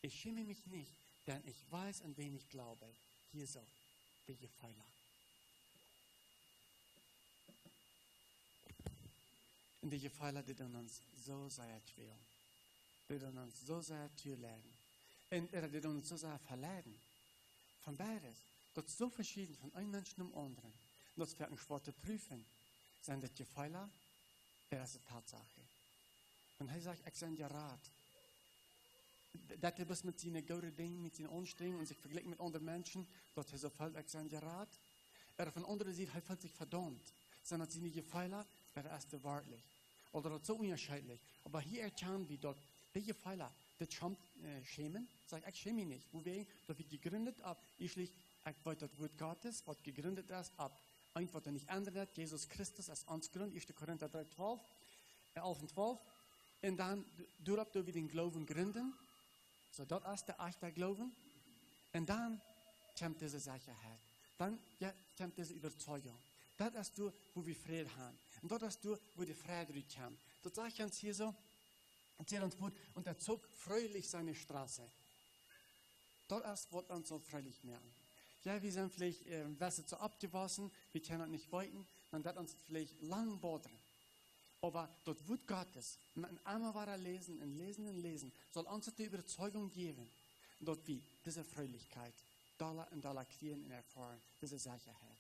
Ich schäme mich nicht, denn ich weiß, an wen ich glaube. Hier so, der Gefeiler. Und die Gefeiler, die uns so sehr schwer. Die uns so sehr zuleiden. Und die uns so sehr verleiden. Von beides. Das ist so verschieden von einem Menschen zum anderen. Und das wird ein schwer zu prüfen. Sind das Gefeiler? Das ist eine Tatsache. Und er sagt, ich sende dir Rat. Dat hij best met zijn goede dingen, met zijn anstrengung und sich vergleicht mit anderen Menschen, dat hij zo valt, ik zijn raad. Von anderen sieht, hij fühlt sich verdammt. Zijn dat zijn Gefeiler, ist der wahrlich. Oder das so unterschiedlich. Aber hier erkennen wir dort, die Gefeiler, das schämen, sag ich schäme mich nicht. Wo wir, das wird gegründet ab, ich weiß das Wort Gottes, was gegründet ist, ab, einfach nicht ändert, Jesus Christus als uns Grund, 1. Korinther 3, 11 und 12. Und dann, dort wir den Glauben gründen. So, das ist der echte Glauben. Und dann kommt diese Sicherheit. Dann kommt diese Überzeugung. Das ist du, wo wir Frieden haben. Und das ist du, wo die Freude kommt. Das sagt uns hier so, erzählt uns gut, und er zog fröhlich seine Straße. Das ist, was uns so fröhlich merken. Ja, wir sind vielleicht Wässer zu abgewaschen, wir können nicht weiten, dann wird uns vielleicht lang bodern. Aber dort Wort Gottes, man einmal war lesen und lesen und lesen, soll uns die Überzeugung geben, dort wie diese Fröhlichkeit, Dollar und Dollar kriegen und erfahren, diese Sicherheit.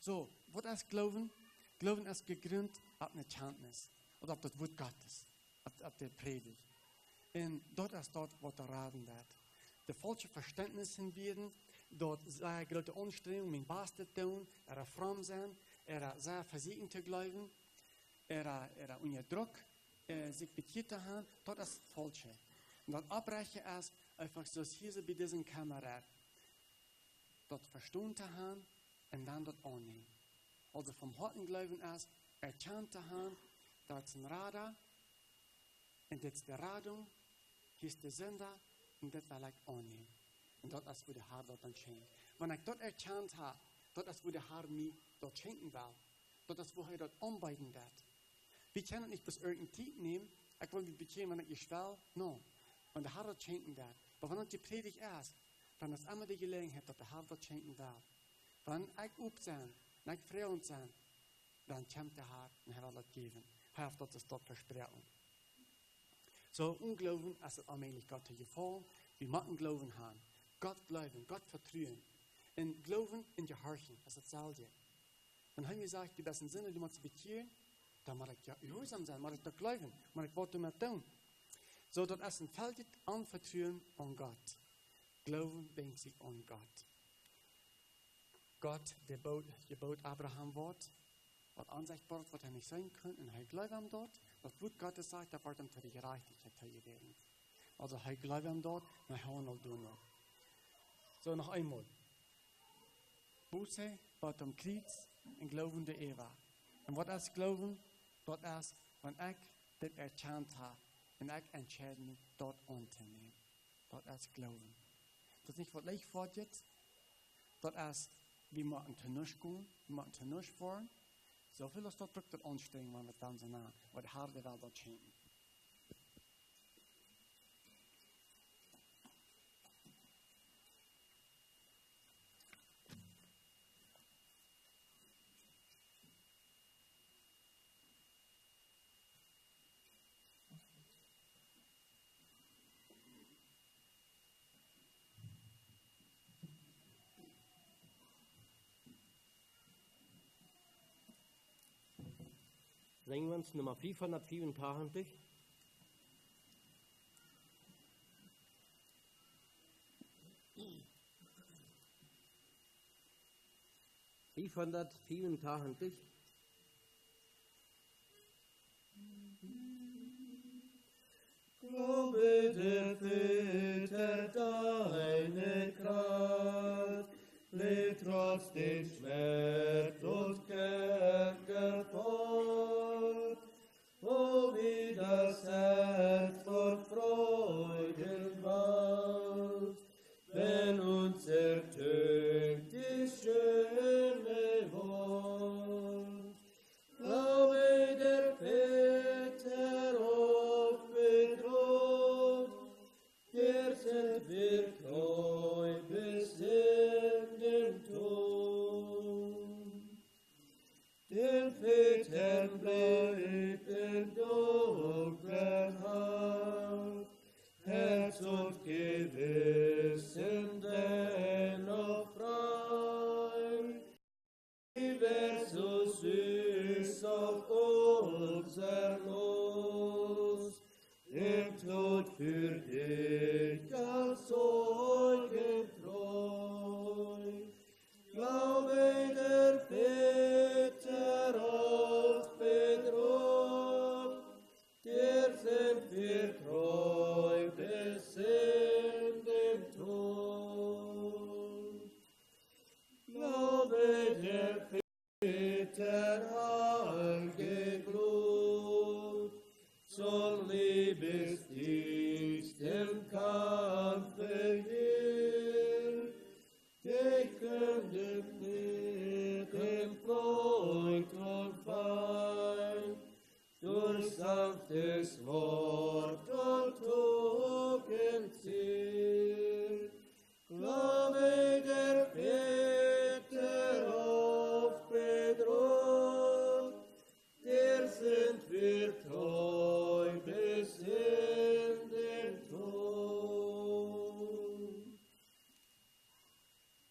So, was ist Glauben? Glauben ist gegründet auf eine Kenntnis oder auf das Wort Gottes, auf der Predigt. Und dort ist dort, was der Raden wird. Die falsche Verständnisse werden, dort sehr große Anstrengung, mein Bestes tun, fromm sein, sehr versiegen zu glauben, unter Druck sich betätigt zu haben, das ist das Falsche. Und das Abbrechen ist einfach so, hier bei diesen Kamerad, dort verstehen zu haben und dann dort annehmen. Also vom harten Glauben ist, erkannt zu haben, dort ist ein Radar, und das ist die Radung, hier ist der Sender, und das will ich annehmen. Und dort ist, wo der Herr dort dann schenkt. Wenn ich dort erkannt habe, dort ist, wo der Herr mir dort schenken will. Dort ist, wo er dort anbieten wird. Wir können nicht bis irgendeine Zeit nehmen, ich will nicht bekommen, wenn ich will, no. Wenn der Herr dort schenken wird. Aber wenn ich die Predigt erst, dann ist immer die Gelegenheit, dass der Herr dort schenken will. Wenn ich übt sein, wenn ich freudig sein, dann kommt der Herr und er will das geben. Er hat das dort versprochen. So, Unglauben ist allmählich Gott gefallen. Wir müssen Glauben haben. Gott glauben, Gott vertrauen. Und Glauben in die Herzen, das ist dasselbe. Wenn er mir sagt, die besten Sinne, du musst bekehren, dann muss ich ja gehorsam sein, muss ich da glauben, muss ich was damit tun. So, das ist ein Feld an Vertrauen an Gott. Glauben bringt sich an Gott. Gott, der gebot Abraham Wort, was ansichtbar ist, was er nicht sein kann, und er glaubt ihm dort, das Wort Gottes sagt, da wird ihm zu der Gerechtigkeit werden. Also er glaubt ihm dort, und er hat noch tun. So, noch einmal. Buße, bat am Kreuz, und Glauben der Eva. Und was ist Glauben? Das ist, wenn ich das erkannt habe, und ich entscheide mich, dort anzunehmen. Das ist Glauben. Das ist nicht, was leicht vorgeht. Das ist, wir machen zu nichts gehen, wir machen zu nichts fahren. So viel ist dort drückt das anstrengen, wenn wir dann so nah, weil der Herr der Welt dort schenken. Singen wir uns Nummer 584. Glaube der Väter deine Kraft, lebt trotz den Schmerz und Kerker fort, wo wie das Herz vor Freuden wallt, wenn uns ertönt die schöne Wort. Glaube der Väter oft bedroht, der sind wir treu bis in den Tod. Den Vätern bleibt in dunkler Haft, Herz und Gewissen dennoch frei. Die wär so süß auf unser Los, im Tod für dich als Zeugen treu. Glaube der Väter oft bedroht, dir sind wir treu bis in den Tod. Glaube der Väter angeblut, zum Liebesdienst im Kampfe hier, dich kündet mit dem Freund und Feind, durch sanftes Wort und Tugendziel. Glaube der Väter oft bedroht, dir sind wir treu bis in den Tod.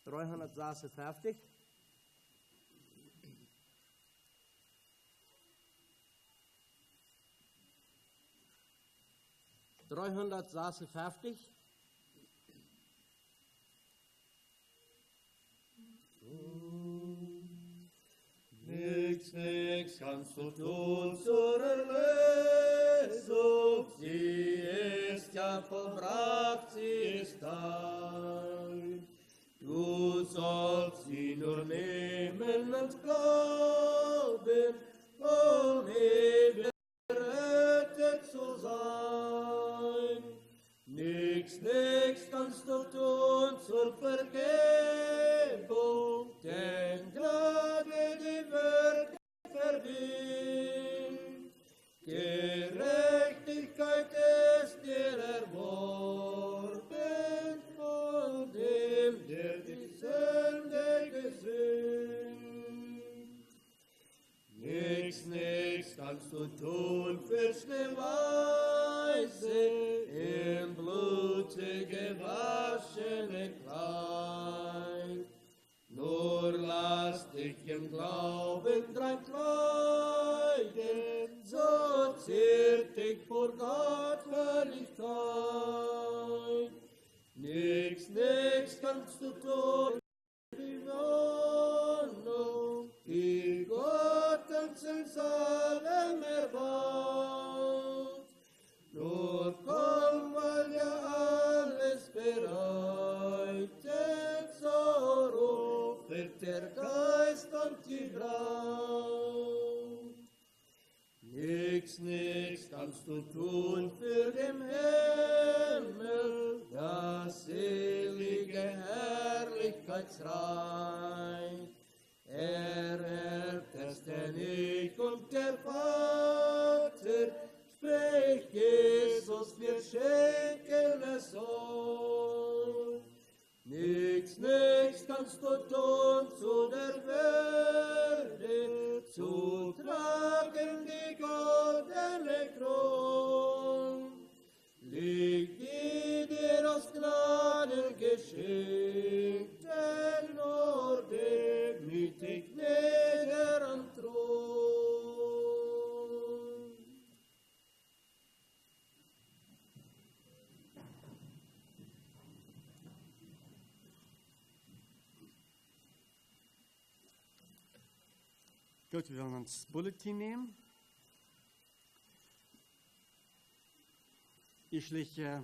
356. nichts kannst du tun zur Erlösung. Sie ist ja vollbracht, sie ist dein. Du sollst sie nur nehmen und glauben, um ewig errettet zu sein. Nichts kannst du tun zur Vergebung, denn Gnade die Werke verdient. Gerechtigkeit ist dir erworben von dem, der die Sünde gesühnt. Nichts kannst du tun für Schneeweise, im Blute gewaschene Kleid. Nur lass dich im Glauben dran kleiden, so ziert dich vor Gott Herrlichkeit. Nichts kannst du tun, die Wohnung, die Gott uns in Salem erbaut. Nur komm, weil ja alles bereitet, so rufet der Geist und die Braut. Nichts kannst du tun für den Himmel, das selige Herrlichkeitsreich. Erbt es denn ich und der Vater, spricht Jesus, wir schenken es euch. Nichts kannst du tun zu der Werde, zu tragen die goldene Kron. Liegt die dir aus Gnaden geschenkt, denn nur demütig nieder am Thron. Gut, wir werden uns das Bulletin nehmen. Ich möchte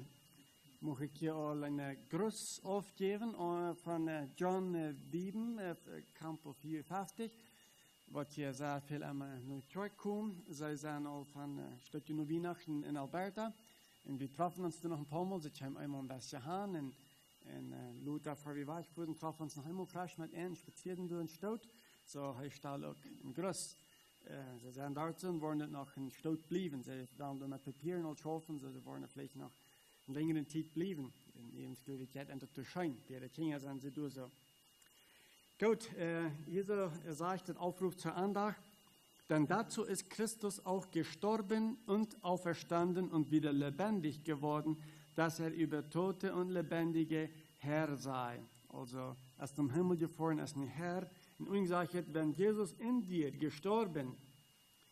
hier all einen Gruß aufgeben von John Bieben, Camp of 54, was hier sehr viel einmal nach zurückkommen. Sie sind all von Städte nur Weihnachten in Alberta. Und wir treffen uns da noch ein paar Mal, sie kommen einmal ein bisschen hin. Und Luther, vor wir weit wurden, treffen uns noch einmal frisch mit ihnen, spazieren durch den Stadt. So, ich stelle auch einen Gruß. Sie sind dort und wollen nicht noch in Stadt bleiben. Sie werden mit Papier noch schaffen, so sie wollen vielleicht noch eine längere Zeit bleiben. In ihrem Skrivität endlich zu scheinen. Die Kinder sind sie durch so. Gut, Jesus sagt den Aufruf zur Andacht. Denn dazu ist Christus auch gestorben und auferstanden und wieder lebendig geworden, dass er über Tote und Lebendige Herr sei. Also, aus dem Himmel gefahren, als ein Herr. Und uns sagt, wenn Jesus in dir gestorben,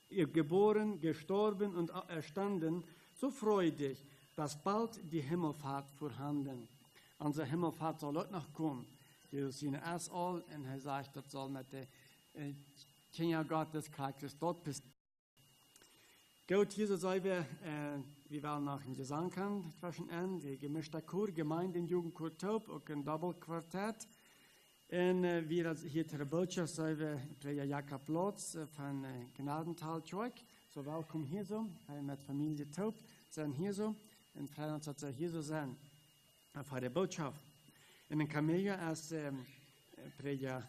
geboren, gestorben und erstanden, so freu dich, dass bald die Himmelfahrt vorhanden. Unsere Himmelfahrt soll auch noch kommen. Jesus ist erst all und er sagt, das soll mit der Kinder Gottes Christus dort bist. Gut, hier sollen wir werden noch einen Gesang haben zwischen ihnen, die gemischte Chor, Gemeindenjugendchor Taub und ein Doppelquartett. Und wir hier zur Botschaft sollen wir Präger Jakob Lotz von Gnadental zurück. So willkommen hier so, mit Familie Taub, sind hier so. Und freuen uns, dass wir hier so sein, für die Botschaft. In den Kamele ist Präger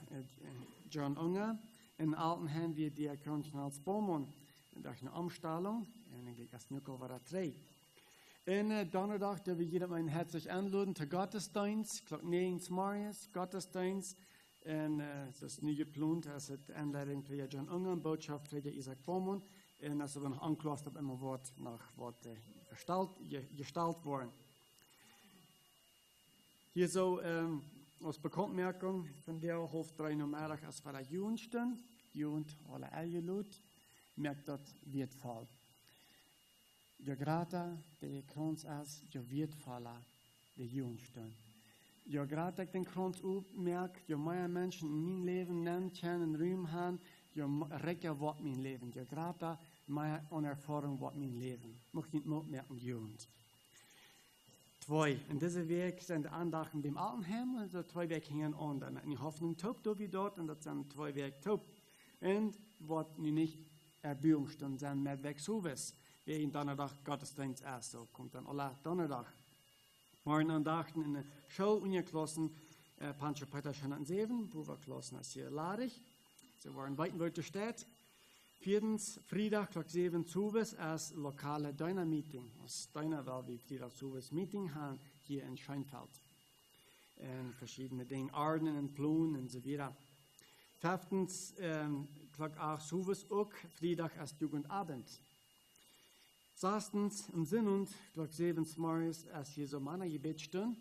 John Unger. In alten haben wir Diakon Schnals Baumund. Durch eine Umstellung, und ich denke, das war 3. En donderdag dat we iedereen herzlich aanladen te Gottesdienst, klok 9 morgens, Gottesdienst. En het is nu gepland als het aanleiding van John Unger, boodschap van Isaac Baumund. En als we nog aanklast op immer wordt gestalt worden. Hier zo als bekendmerking van de half 3 namiddag als we de Jugend staan. Jugend alle eingeladen, merkt dat wertvoll. Je grata de krans as je wertvoller de Jugend staan. Je grata ik den krans opmerkt, je meer mensen in mijn leven nemen, kennen, ruim haben, je rijker wordt mijn leven. Je groter meer onervaring wordt mijn leven. Mocht je niet merken, Jugend. 2. In deze week zijn de aandachten beim Altenheim. En de 2 weken gingen aan. Dan in die Hoffnung Taub doe je dort. En dat zijn 2 weken Taub. En wordt nu niet Erbührungsstunden zijn met Wegsoves. Wegen Donnerdag Gottesdienst erst. So komt dan alle Donnerdag. Morgenandachten in de Schule ungeklassen. Pancho Peter schon an 7. Buberklassen ist hier ladig. Sie waren weit in der Stadt. 4. Freitag, Klock 7 Zuwes als lokale Diner-Meeting. Als Diner, weil wir Freitag Zuwes Meeting haben, hier in Scheinfeld. Und verschiedene Dinge, Arden und Plun und so weiter. 5. Klock 8 Zuwes auch, Freitag als Jugendabend. 6. Im Sinnund, Klock 7 morgens als hier so Mann Gebetsstunden.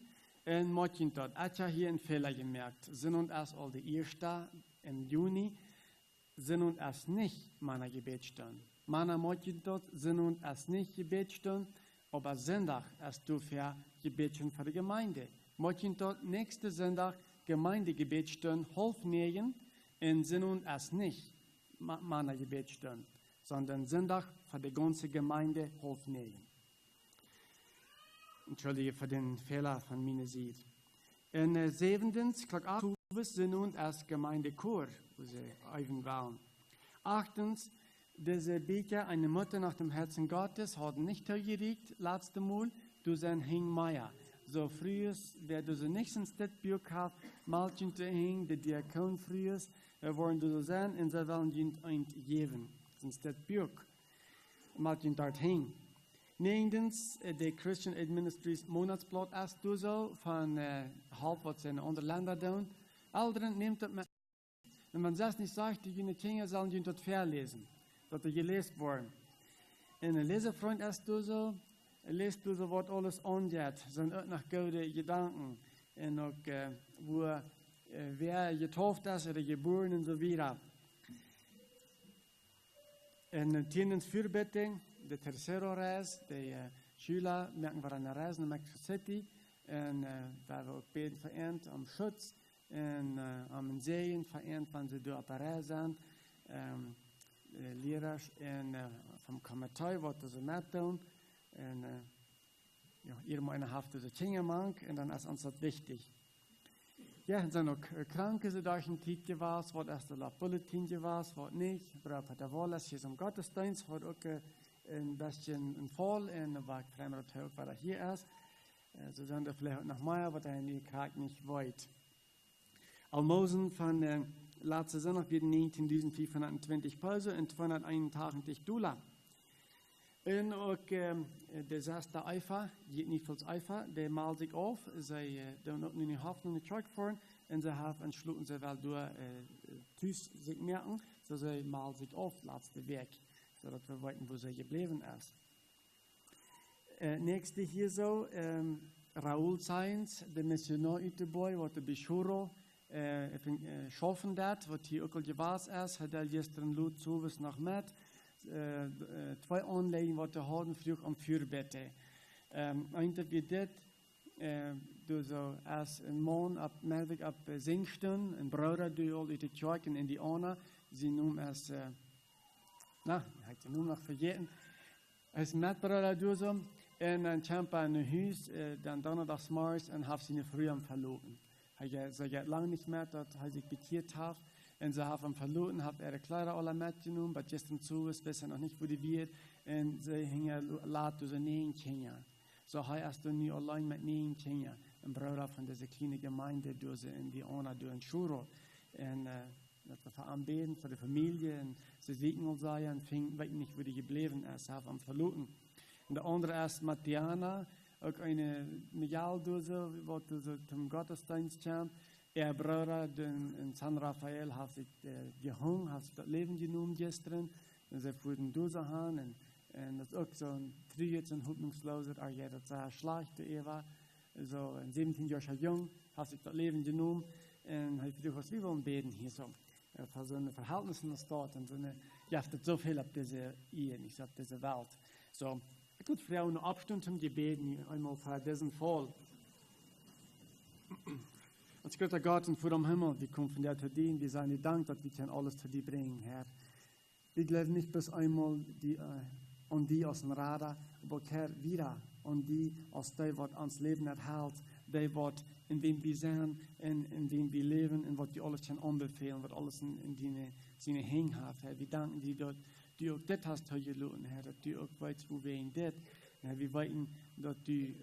Und morgen dort, hat ja hier einen Fehler gemerkt. Sinnund als all die erste im Juni. Sind und erst nicht meiner Gebetsstunden. Meiner Morgentot sind und erst nicht Gebetsstunden, aber Sonntag erst dafür Gebetsstunden für die Gemeinde. Morgentot nächste Sonntag Gemeindegebetsstunden halb 9 und sind und erst nicht meiner Gebetsstunden, sondern Sonntag für die ganze Gemeinde halb 9. Entschuldige für den Fehler von meiner Seite. Und 7. Klock 8 sind und erst Gemeindechor, wo sie üben waren. 8. Diese Bücher, eine Mutter nach dem Herzen Gottes, hat nicht geregt, letzte Mal, du sein Hingmeier. So früher, wer du so nicht ins Buch hat, malchen zu hing, der Diakon früher, wollen du so sein, und sie wollen ihn geben. Ins Buch, malchen dort hing. 9. Der Christian Administries Monatsblatt erst du so, von halb, was sie in anderen Ländern tun. Anderen nimmt das mit. Wenn man das nicht sagt, die Kinder sollen die dort verlesen, dass die gelesen worden. Und ein Lesefreund erst du so, lest du so, was alles angeht, sind auch noch gute Gedanken. Und auch, wo wer getauft ist oder geboren und so weiter. Und 10. Fürbetting, der Tercero-Reis, die Schüler merken wir an der Reise nach Mexico City. Und da wir auch beten vereint am Schutz. En am Seen vereint van ze door Parijs zijn. Leraars en van Komitee wat ze met doen. En ja, iedereen heeft dus een mank en dan is ons dat wichtig. Ja, en zijn ook kranken ze daar een tijd geweest, wat erst de Bulletin geweest, wat niet. Braucht der Wallace hier zum Gottesdienst, hat auch ein bisschen ein Fall en war dreimal Tag, weil hier ist. So sind er vielleicht noch mehr, was er in die Karte nicht wollte. Almosen von letzten Sonntag wird 19.420 Pause und 281 $. Und auch der 6. Eifer, geht nicht als Eifer, der malt sich auf, sie tun auch in die Hoffnung in die Kirche fahren und sie haben entschlossen, sie wollen durch Tüß sich merken, so sie malt sich auf, letzte Weg, so dass wir wissen, wo sie geblieben ist. Nächste hier so, Raoul Sainz, der Missionar Uteboy, was der Bischuro, schaffen dat, wat hier ook al gewaas is, hat er gestern Lot sowas noch mit, 2 Anleihen, wat er hadden vroeg am Fürbette. Eindelijk wie dit, du so als een man ab Melvik ab Singsten, een Bruder du al uit de kerk in Indiana, sie noem als, ik de noem nog vergeten, als Metbruder du so, en dan champa in een huis, dan donderdags morgens, en heeft sie früh am verloren. Sie geht lange nicht mehr, dort hat sich bekehrt hat. Und sie haben verloren, haben ihre Kleider alle mitgenommen, aber gestern zu ist, wissen noch nicht, wo die wird. Und sie hingen laut durch 9 Kinder. So hast du nie allein mit 9 Kindern. Ein Bruder von dieser kleinen Gemeinde, durch sie in die Ona, durch den Schuro. Und das wir anbeten für die Familie. Und sie segnen uns und fingen, weiß nicht, wo die geblieben ist, haben verloren. Und der andere ist Mattiana. Ook een Miguel-Dose, wat zum Gottesdienst kwam. Ihr Bruder in San Rafael hat sich gehangen, hat sich das Leben genommen gestern. Und sie fuhren Dose an. Und das ist auch so ein Trier, ein hoffnungsloser, aber ja, das war schlecht, Eva. So ein 17 Jahre jung, hat sich das Leben genommen. Und hat gesagt, was wir wollen beten hier so. Für so eine Verhältnis in der Stadt. Und so eine, ja, das so viel auf dieser Ehe, nicht auf dieser Welt. So. Ich würde Frau eine Abstunde zum Gebeten, einmal für diesen Fall. Ons grote Gott und vor dem Himmel, wir kommen von dir zu dir, wir sagen dir Dank, dass wir können alles zu dir bringen, Herr. Wir glauben nicht bis einmal an die aus dem Radar, aber Herr, wieder an die, aus der, was uns Leben erhält, der, was in wem wir sind, in wem wir leben, und was die alles schon anbefehlen, was alles in seine Hänge hat, Herr. Wir danken dir, dass du auch das hast gelassen, Herr, dass du auch weißt, wo wir in das, Herr. Wir wissen, dass du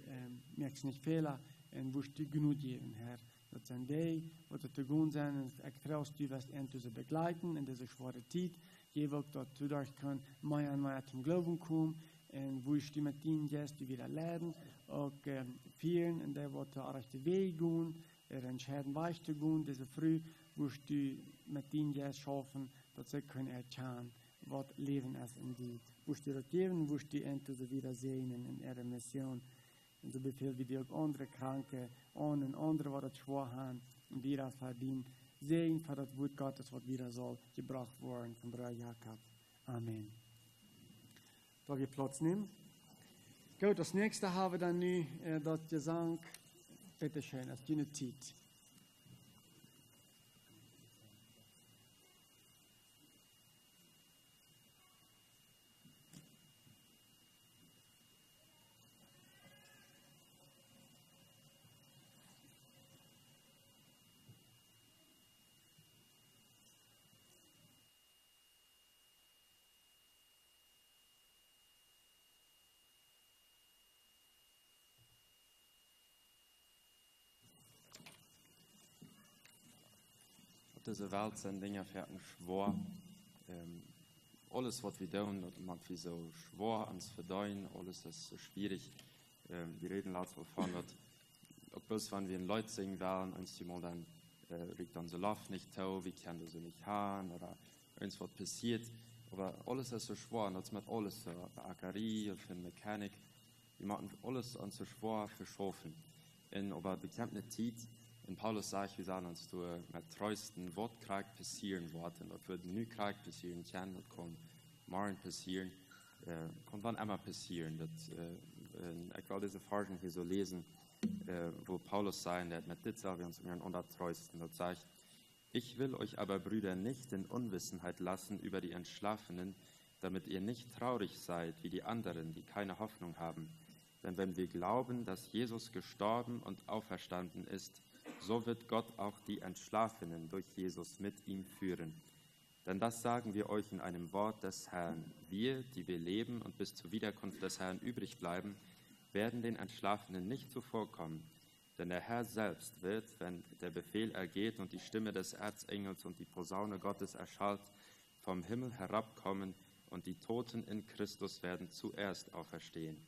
merkst nicht Fehler, und wo du genug geben, Herr. Dat zijn die wat er te doen zijn. En ik trouw du wirst ze begleiten in deze schwere tijd. Je ook dat du daar kan meer en meer zum Glauben komen. En wo ich die met die jetzt die wieder lernen. Ook vielen en der wat de rechte Weg gaan. Entscheiden weich zu gehen. Diese früh wo ich die met die jetzt schaffen. Dat ze kunnen erkennen wat Leben ist in die. Wo ich die dat geben, wo ich die ze wieder sehen in ihrer Mission. Und so befehlen wir dir auch andere Kranke an und andere, die das schwer haben und wir das verdienen. Sehen für das Wort Gottes, was wieder soll gebracht worden von Bruder Jakob. Amen. Da wir Platz nehmen. Gut, das nächste haben wir dann nu das Gesang. Bitte schön, das ist die Zeit. Op deze Welt zijn dingen verten schwer. Alles, was wir tun, macht wie so schwer ans Verdeuen. Alles ist so schwierig. Wir reden laut davon, dass auch bloß wenn wir in Leute singen werden, uns mal dann regt dann so Lauf nicht tau, wie können das so nicht haben oder irgendwas passiert. Aber alles ist so schwer. Und das macht alles so Ackerie und für Mechanik. Wir machen alles an so schwer verschoben. Aber bekämpft eine Zeit. Und Paulus sagt, wir sagen uns, du mit treuesten Wort Krieg passieren wird. Und das wird nie Krieg passieren, kann das kann morgen passieren, kann wann immer passieren. Das, ich will diese Versen hier so lesen, wo Paulus sagt, der mit dit wir uns unter treuesten. Das sagt, ich will euch aber, Brüder, nicht in Unwissenheit lassen über die Entschlafenen, damit ihr nicht traurig seid wie die anderen, die keine Hoffnung haben. Denn wenn wir glauben, dass Jesus gestorben und auferstanden ist, so wird Gott auch die Entschlafenen durch Jesus mit ihm führen. Denn das sagen wir euch in einem Wort des Herrn. Wir, die wir leben und bis zur Wiederkunft des Herrn übrig bleiben, werden den Entschlafenen nicht zuvorkommen. Denn der Herr selbst wird, wenn der Befehl ergeht und die Stimme des Erzengels und die Posaune Gottes erschallt, vom Himmel herabkommen und die Toten in Christus werden zuerst auferstehen.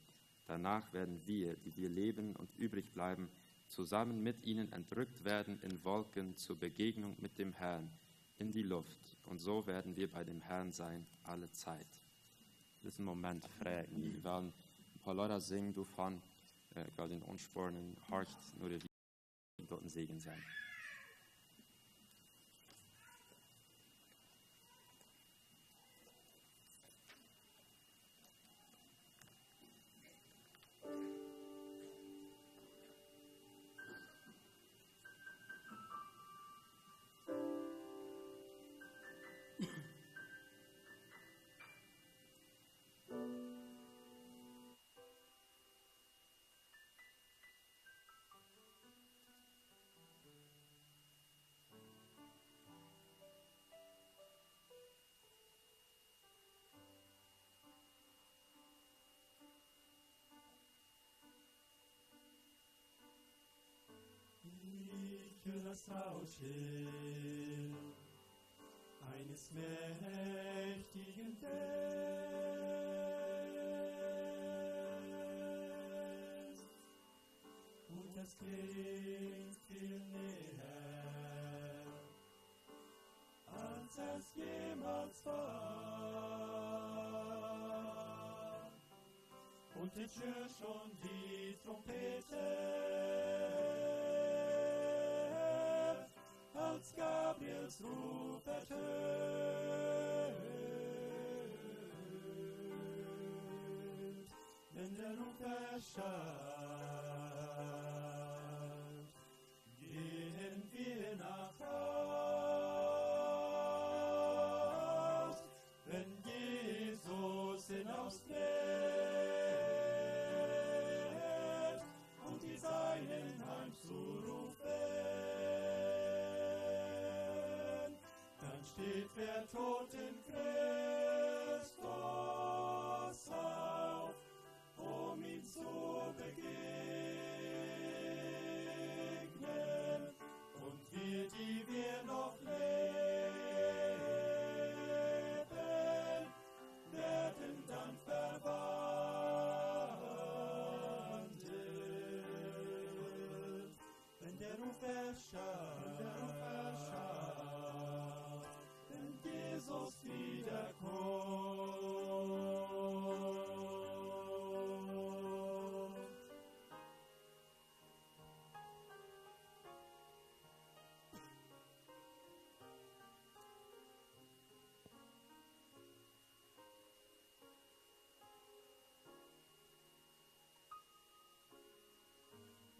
Danach werden wir, die wir leben und übrig bleiben, zusammen mit ihnen entrückt werden in Wolken zur Begegnung mit dem Herrn in die Luft. Und so werden wir bei dem Herrn sein alle Zeit. Das ist ein Moment fragen. Wir werden ein paar Leute singen, davon, ich werde den unspornen Horcht nur die dort ein Segen sein. Das Rauschen eines mächtigen Fels, und das klingt viel näher, als es jemals war. Und ich höre schon die Trompete, als Gabriels Ruf ertönt. Wenn der Ruf erschallt, gehen steht wer toten Christus auf, um ihn zu begegnen. Und wir, die wir noch leben, werden dann verwandelt. Wenn der Ruf erschallt, wenn Jesus wiederkommt.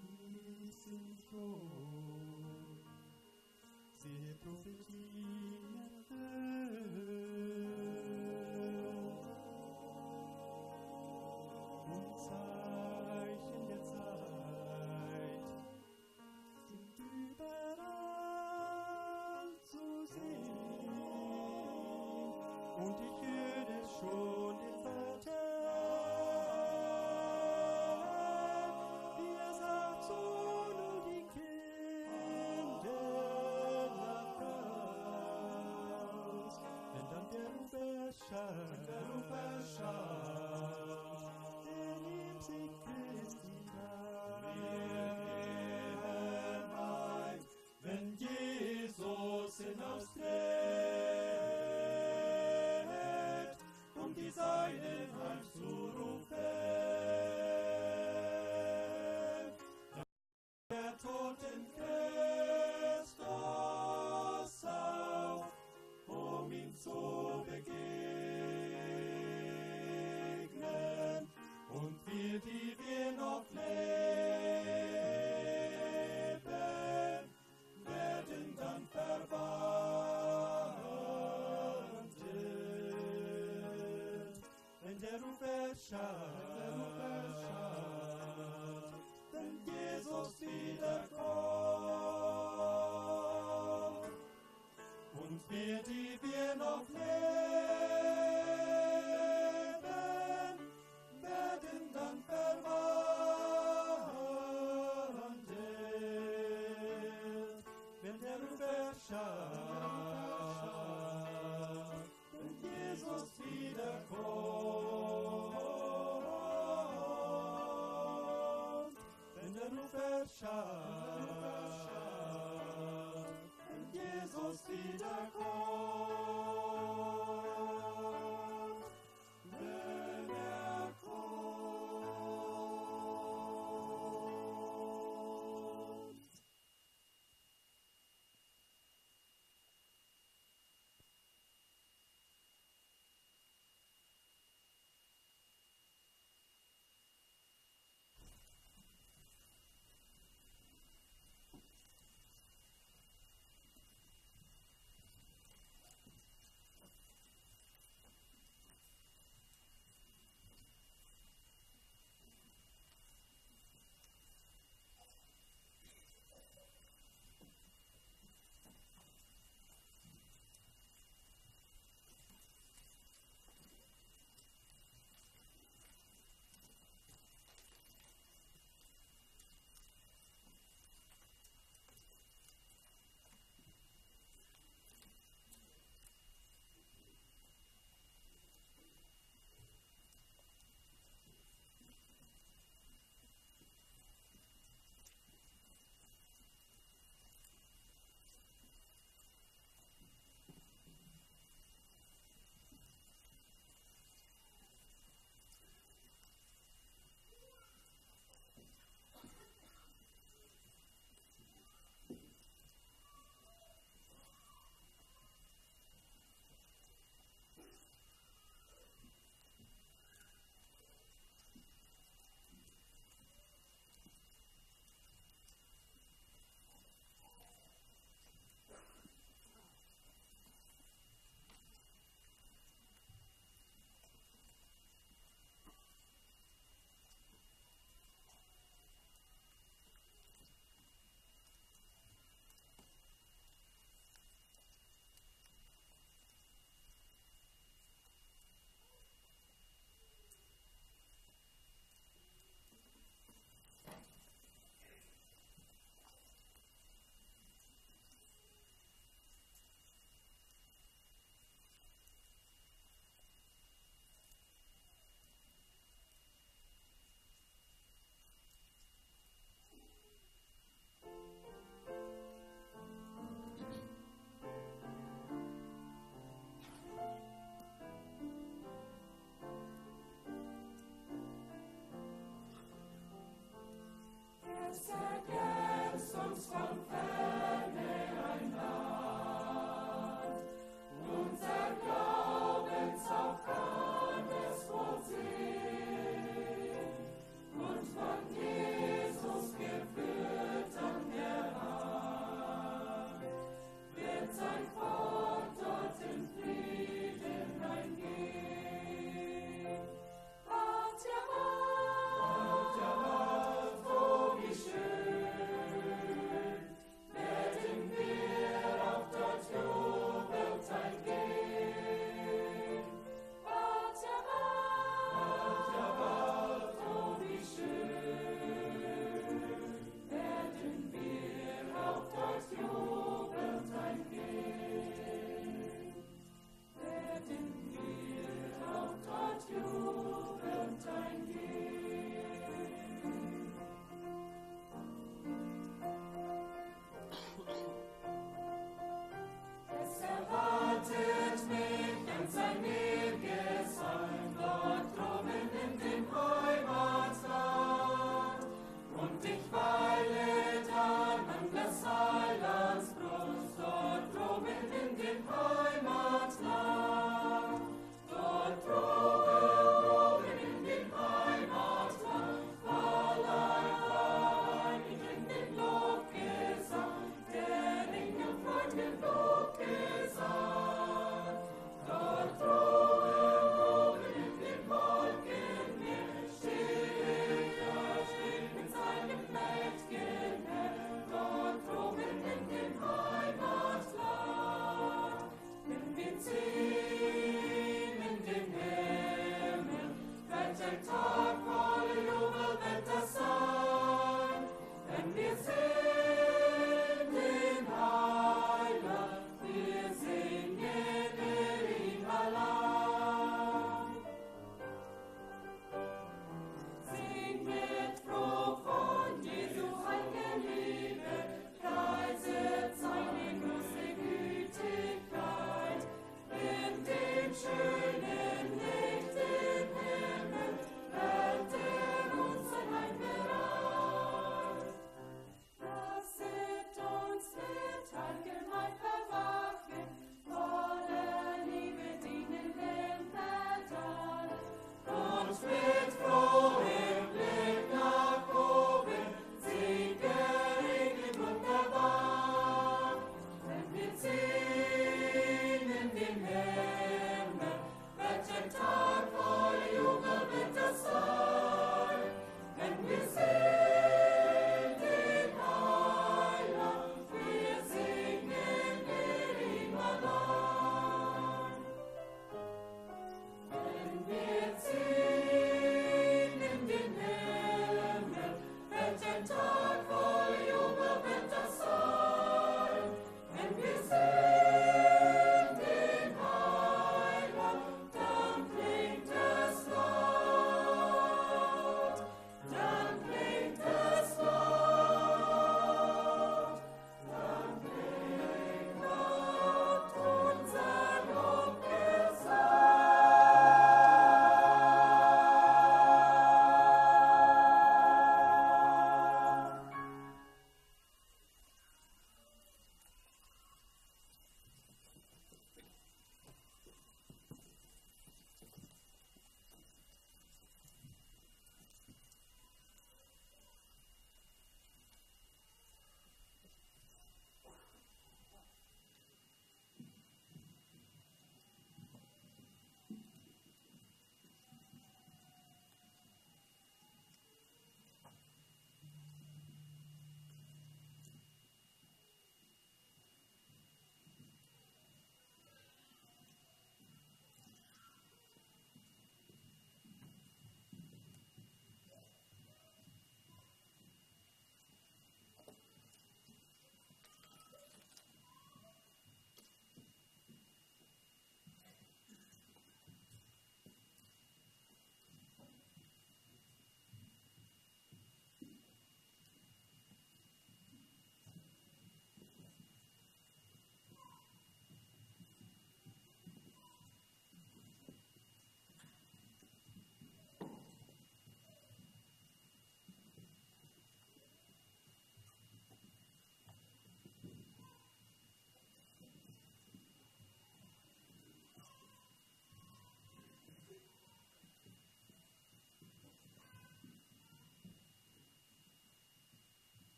Wir sind froh, sehe Prophetie erfüllt und Zeichen der Zeit sind überall zu sehen. Und ich höre schon den Vater, wie er sagt, so nur die Kinder nach Haus. Wenn dann der Ruf erschallt, erhebt sich Christi Braut. Wir gehen ein, wenn Jesus hinaustritt, um die Seinen heimzurufen. Der toten Christus auf, um ihm zu begegnen. Und wir, die wir noch leben, werden dann verwandelt. Wenn der Ruf erschallt, wenn Jesus wiederkommt. Und wir, die wir noch leben, werden dann verwandelt. Wenn der Ruf erschallt, wenn Jesus wiederkommt. Wenn der Ruf erschallt, wenn Jesus wiederkommt. Wenn er kommt.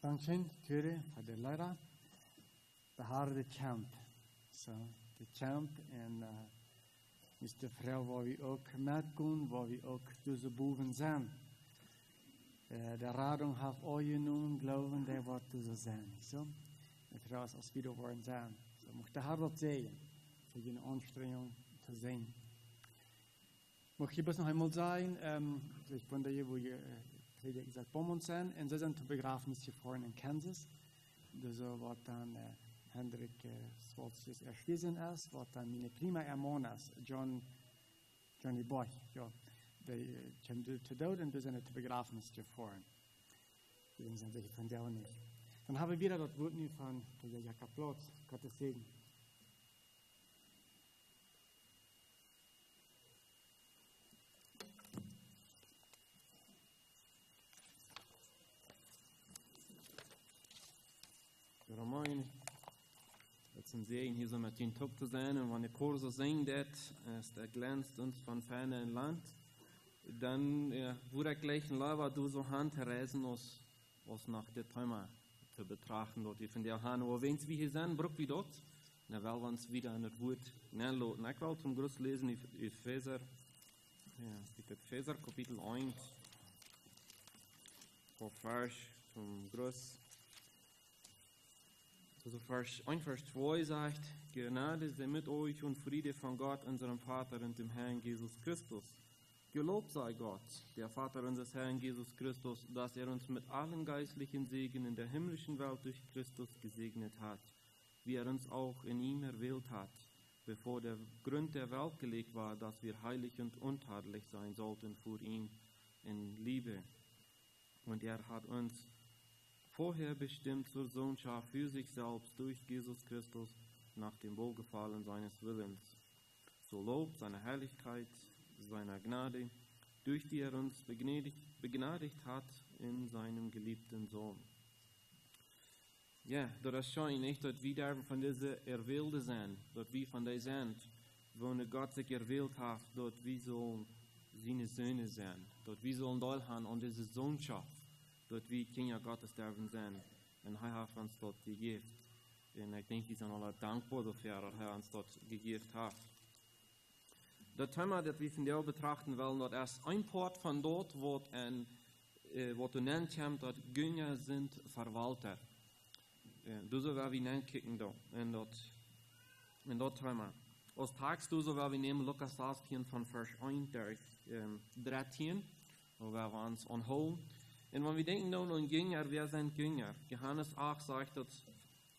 Dankeschön, Ture, für die Lehrer. The harde champ. So, the champ en Mr. Frau, waar we ook merken, waar we ook deze boven zijn. De Radung hat euch nun glauben, der wird so sein. So, die Frau ist als wieder worden sein. So, möchte hart wat sehen, für die Anstrengung zu sehen. Möchte ich noch einmal sagen, ich bin da hier, wo ihr Prediger Isaac Beaumont sind, und sie sind zum Begräbnis hier vorne in Kansas. Das wird dann Hendrik Swalzes erschließen ist, wird dann meine prima hermanas, Johnny Boy, ja. Die komen te dood en we zijn het begrafenis vorn. Die zijn zich van jou niet. Dan hebben we weer dat woord nu van de Jacob Plotz, Gottes Segen. Romein, het is een zegen hier zo met je top te zijn en wanneer koor zo zingt het glänzt uns van ferne in land. Dann wurde gleich ein Lava du so handreisen was nach der Thema zu betrachten dort. Ich finde ja Hanno, wenn wir hier sind, bruck wie dort, dann wollen wir uns wieder an das Wort nennen. Ich will zum Gruß lesen, Epheser, Epheser Kapitel 1, von Vers zum Gruß. Also Vers 1, Vers 2 sagt, Gnade sei mit euch und Friede von Gott, unserem Vater und dem Herrn Jesus Christus. Gelobt sei Gott, der Vater unseres Herrn Jesus Christus, dass er uns mit allen geistlichen Segen in der himmlischen Welt durch Christus gesegnet hat, wie er uns auch in ihm erwählt hat, bevor der Grund der Welt gelegt war, dass wir heilig und untadelig sein sollten vor ihm in Liebe. Und er hat uns vorher bestimmt zur Sohnschaft für sich selbst durch Jesus Christus nach dem Wohlgefallen seines Willens. So lobt seine Herrlichkeit, seiner Gnade, durch die er uns begnadigt hat in seinem geliebten Sohn. Ja, das scheint nicht, dass wir von dieser Erwählte sind, dass wir von der sind, wo Gott sich erwählt hat, dass wir sollen seine Söhne sein, dass wir sollen teilhaben an diese Sohnschaft, dass wir Kinder Gottes dürfen sein. Und er hat uns dort gegeben. Und ich denke, wir sind alle dankbar dafür, dass er uns dort gegeben hat. Das Thema, das wir von dir betrachten wollen, das ist ein Part von dort, wo du nennt haben, dass Günger sind Verwalter. Du so werden wir nennen da, in das Thema. Als Text, du so werden wir nehmen Lukas 18 von Vers 1 durch 13, wo wir uns anholen. Und wenn wir denken an Günger, wer sind Günger? Johannes 8 sagt, dass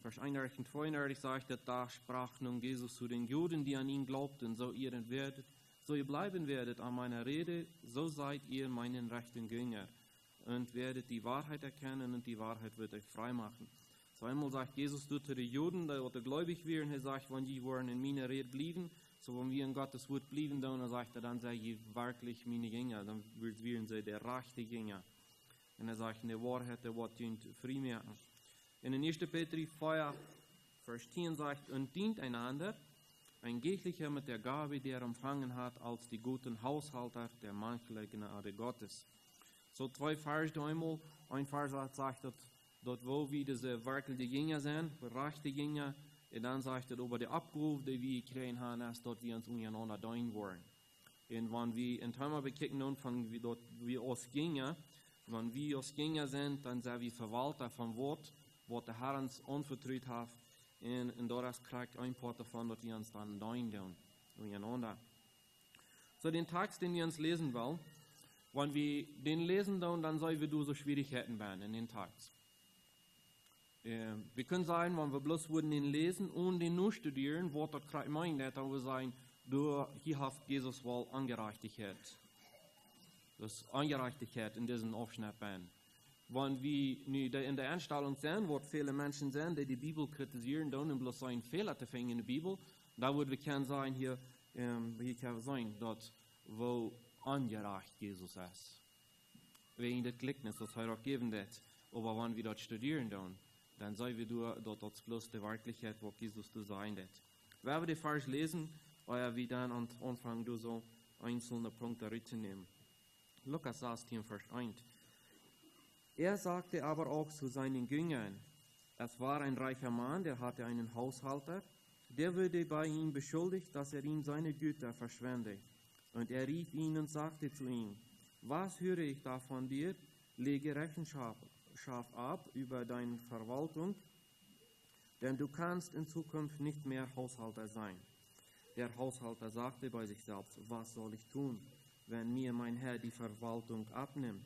Vers 31 und 32 sagt, dass da sprach nun Jesus zu den Juden, die an ihn glaubten, so ihr bleiben werdet an meiner Rede, so seid ihr meinen rechten Jünger und werdet die Wahrheit erkennen und die Wahrheit wird euch frei machen. So einmal sagt Jesus zu den Juden, die gläubig wären, er sagt, wenn die wollen in meiner Rede blieben, so wenn wir in Gottes Wort blieben, dann sagt er, dann seid ihr wirklich meine Jünger, dann wären sie der rechte Jünger. Und er sagt, in der Wahrheit, der Wort dient frei machen. In den 1. Petrus 4, Vers 10 sagt, und dient einander, ein Geistlicher mit der Gabe, die er empfangen hat, als die guten Haushalter der mancherlei Gnade Gottes. So 2 Vers da einmal, ein Vers sagt, dort wo wir diese wirkliche Jünger sind, rechte Jünger, und dann sagt er, über die Abruf, die wir kriegen haben, ist dort wir uns untereinander dienen wollen. Und wenn wir in Thema bekicken, von wie dort wir als Jünger, wenn wir als Jünger sind, dann sind wir Verwalter vom Wort, was der Herr uns anvertraut hat, und daraus kriegt ein Part davon, dass wir uns dann dienen untereinander. So den Text, den wir uns lesen wollen, wenn wir den lesen, dann sollen wir so Schwierigkeiten werden in den Text. Wir können sagen, wenn wir bloß würden den lesen und den nur studieren, was das gerade meint, dann wir sagen, hier hat Jesus wohl Angerechtigkeit. Das Angerechtigkeit in diesem Aufschnitt werden. Wenn wir in der Einstellung sind, wo viele Menschen sind, die Bibel kritisieren, dann bloß einen Fehler zu finden in der Bibel, da würden wir können sagen, hier kann wir sagen, dort, wo angerecht Jesus ist. Wegen des Gleichnis, das er auch geben wird. Aber wenn wir dort studieren, dann sagen wir dort bloß die Wirklichkeit, wo Jesus zu sein wird. Wenn wir die Vers lesen, oder wir dann anfangen, so einzelne Punkte reinzunehmen. Lukas 16, Vers 1. Er sagte aber auch zu seinen Jüngern, es war ein reicher Mann, der hatte einen Haushalter, der wurde bei ihm beschuldigt, dass er ihm seine Güter verschwende. Und er rief ihn und sagte zu ihm, was höre ich da von dir? Lege Rechenschaft ab über deine Verwaltung, denn du kannst in Zukunft nicht mehr Haushalter sein. Der Haushalter sagte bei sich selbst, was soll ich tun, wenn mir mein Herr die Verwaltung abnimmt?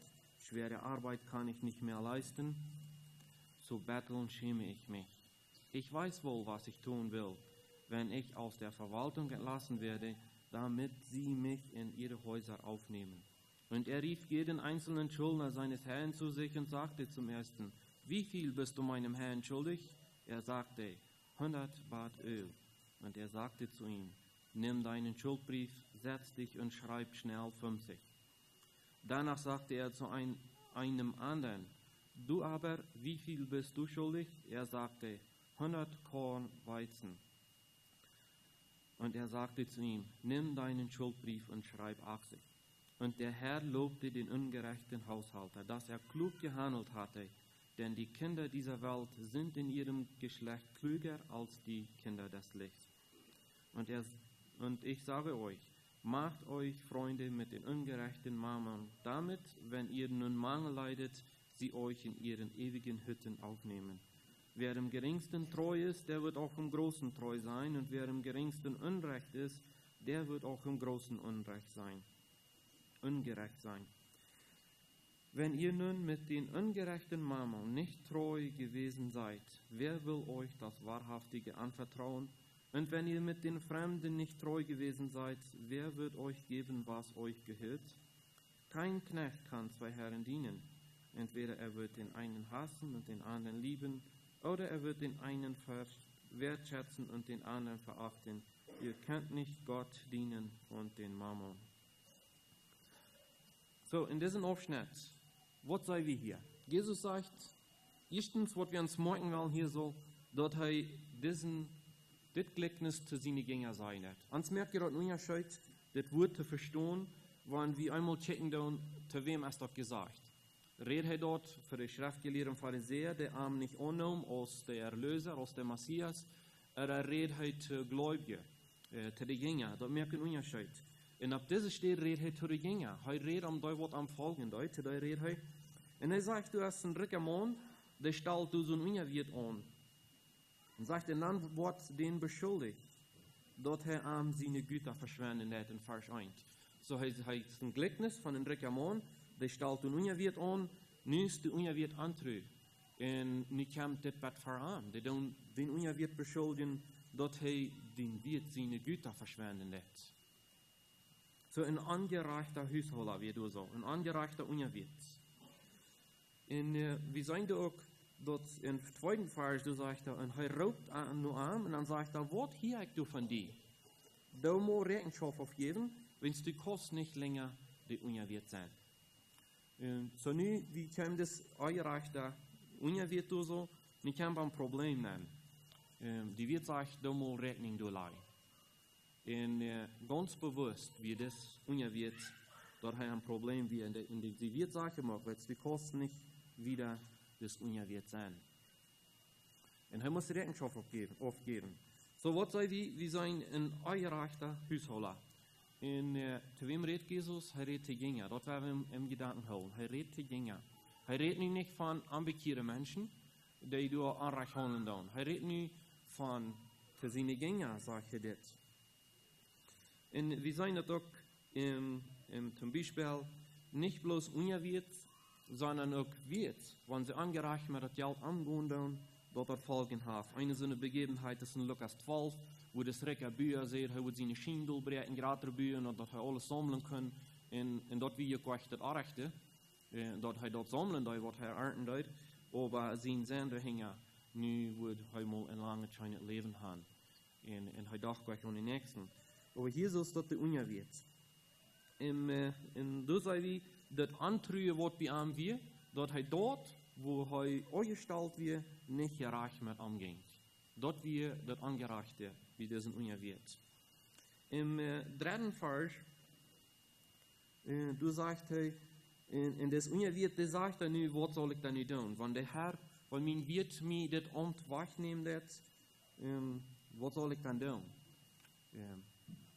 Schwere Arbeit kann ich nicht mehr leisten. Zu betteln schäme ich mich. Ich weiß wohl, was ich tun will, wenn ich aus der Verwaltung entlassen werde, damit sie mich in ihre Häuser aufnehmen. Und er rief jeden einzelnen Schuldner seines Herrn zu sich und sagte zum ersten, wie viel bist du meinem Herrn schuldig? Er sagte, 100 Bad Öl. Und er sagte zu ihm, nimm deinen Schuldbrief, setz dich und schreib schnell 50. Danach sagte er zu einem anderen, du aber, wie viel bist du schuldig? Er sagte, 100 Korn Weizen. Und er sagte zu ihm, nimm deinen Schuldbrief und schreib 80. Und der Herr lobte den ungerechten Haushalter, dass er klug gehandelt hatte, denn die Kinder dieser Welt sind in ihrem Geschlecht klüger als die Kinder des Lichts. Und ich sage euch, macht euch Freunde mit den ungerechten Mammon, damit, wenn ihr nun Mangel leidet, sie euch in ihren ewigen Hütten aufnehmen. Wer im geringsten treu ist, der wird auch im Großen treu sein, und wer im geringsten unrecht ist, der wird auch im Großen ungerecht sein. Wenn ihr nun mit den ungerechten Mammon nicht treu gewesen seid, wer will euch das Wahrhaftige anvertrauen? Und wenn ihr mit den Fremden nicht treu gewesen seid, wer wird euch geben, was euch gehört? Kein Knecht kann zwei Herren dienen. Entweder er wird den einen hassen und den anderen lieben, oder er wird den einen wertschätzen und den anderen verachten. Ihr könnt nicht Gott dienen und den Mammon. So, in diesem Aufschnitt, was sei wir hier? Jesus sagt, erstens, was wir uns morgen wollen hier so, dort er das Gleichnis zu seinen Gängern sein hat. Ans merkt ihr dort nun ja schon, das Wort zu verstehen, wenn wir einmal checken, zu wem ist das gesagt. Redet er dort für die schriftgelehrten Pharisäer, der Arm nicht annahm als der Erlöser, als der Messias, oder redet er zu Gläubigen, zu den Jüngern. Das merkt ihr Unterschied. Und ab dieser Stelle redet er zu den Jüngern. Er redet am Wort am Folgenden, zu der redet er. Und er sagt, du hast einen reicher Mann, der stellt du so ein Ungewirt an. Und sagt, und dann wird den beschuldigt, dass er am seine Güter verschwenden hat in Vers 1. So heißt es ein Gleichnis von einem reichen Mann, der stellt den Ungewirt an, nu ist der Ungewirt antreu. Und nu kommt das Bett voran. Die den Ungewirt beschuldigen, dass er den Wirt seine Güter verschwenden hat. So ein angereichter Hausholer, wie du so, ein angereichter Ungewirt. Und wir sehen da auch, dass im zweiten Vers, du sagst, und er raubt nur an, und dann sagt er, was hier du von dir? Da muss Rechenschaft aufgeben, wenn die Kosten nicht länger die Ungewirt sind. So nu, wie kann das angereichter Ungewirt so, nicht kann ein Problem nennen. Die Wirt sagt, da muss Rechnung durchleihen. Und ganz bewusst, wie das Ungewirt, dort ein Problem wie in die Wirt sagen mag, weil die Kosten nicht wieder das Ungewirt sein. Und er muss Rechenschaft aufgeben. So, was sei wie sein ein angereichter Hausholer? Und zu wem redet Jesus? Er redet zu Jüngern. Dort werden wir im Gedanken holen. Er redet zu Jüngern. Er redet nicht von unbekehrten Menschen, die du Anrecht holen tun. Er redet nicht von zu seinen Jüngern, sagt er das. Und wir sehen das auch zum Beispiel nicht bloß Ungewirt, sondern auch Wirt, wenn sie angereicht mit das Geld angehen, dort das Folgen haben. Eine so eine Begebenheit ist in Lukas 12, wo das reiche Bücher sieht, er wird seine Schienen durchbrechen, gerade Bücher, und dass er alles sammeln kann. Und dort wie ihr das Anrechte, dort er dort sammeln, da wird er ernten dort, aber sein Sender nu wird er mal ein langes Leben haben. Und er dachte gleich an den nächsten. Aber Jesus dort der Ungewirt. Und du sei wie, das Antrühe wird bei ihm wir, dort er dort, wo er angestellt wird, nicht gerecht mit umgehen. Dort wir das Angereichte, wie das Ungewirt. Im dritten Vers, du sagst, En das Ungewirt, der sagt dann nu, was soll ich dann nu tun? Wenn der Herr, wenn mein Wirt mir das Amt wegnimmt, was soll ich dann tun?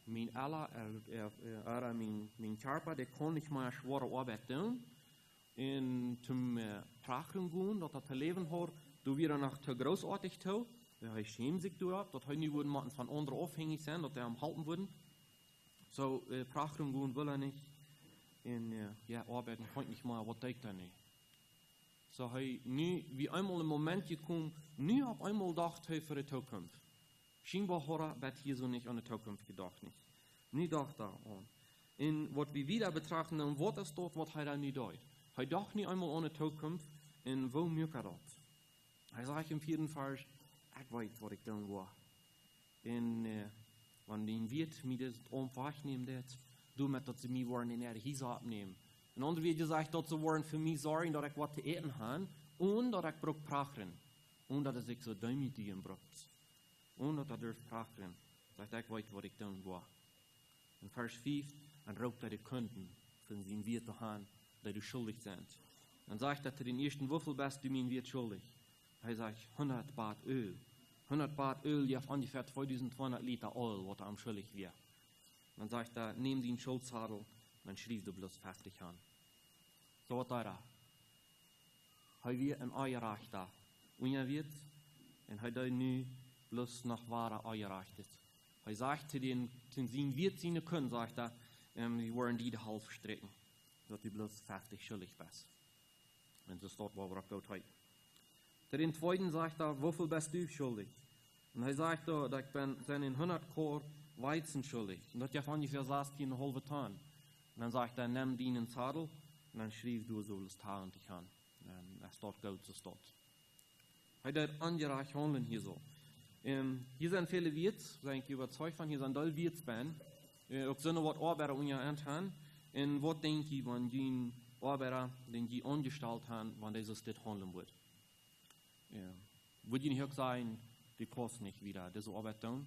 Mein mein Körper, der kann nicht mehr schwere Arbeit tun. Und zum Prachen gehen, dass er zu leben hat, du wieder nach zu großartig tun. Er schämt sich dort, dass er nicht würden von anderen abhängig sein, dass er am halten würden. So, Prachen gehen will er nicht. Und ja, arbeiten kann nicht mal, was denkt er nicht. So, er nu, wie einmal im Moment gekommen, nu auf einmal gedacht für die Zukunft. Scheinbar hat er hier so nicht an die Zukunft gedacht, nicht. Nie dachte er an. Und was wir wieder betrachten, und was ist dort, was er dann nicht deut. Er dacht nicht einmal an die Zukunft, und wo merkt er das? Er sagt im 4. Vers, ich weiß, was ich tun will. Und wenn den Wirt mir das umwegnehmen wird, du mit, dass sie mich wollen in der Hiese abnehmen. Und andere wird gesagt, dass sie wollen für mich sorgen, dass ich was zu essen habe, und dass ich brauche prachen. Und dass ich so Däumchen brauche. Und dass er prachen. Sagt, ich weiß, was ich tun will. In Vers 5, dann raubt er die Kunden von seinem Wirt zu haben, die du schuldig sind. Dann sagt er, den ersten Würfel bist du mir Wirt schuldig. Er sagt, 100 Bad Öl. 100 Bad Öl, die auf ungefähr 2200 Liter Öl, was er am schuldig wird. Dann sagt er, nimm den Schuldsadel, dann schrieb du bloß festig an. So was da. Er wird ein Eierreich da. Und er wird, und er da nu bloß nach wahrer Eierreich. Er sagt zu den Wirt seine können, sagt er, die wollen die halb strecken, dass du bloß festig schuldig bist. Und das ist dort, wo wir auch gut heute. Zu den Zweiten sagt er, wofür bist du schuldig? Und er sagt, dass ich bin 100 Korb Weizen schuldig. Und das ja ungefähr saß die eine halbe Ton. Und dann sagt er, nimm die in den Zadel. Und dann schrieb du so das Haar dich an. Und er steht gut, so steht. Er hat angereicht handeln hier so. Hier sind viele Wirts, bin ich überzeugt von, hier sind alle Wirts bei. Auch so eine was Arbeiter in ihr Hand haben. Und was denke ich, wenn die Arbeiter, den die angestellt haben, wenn dieses das handeln wird? Würde ich nicht auch sagen, die kosten nicht wieder diese Arbeit tun?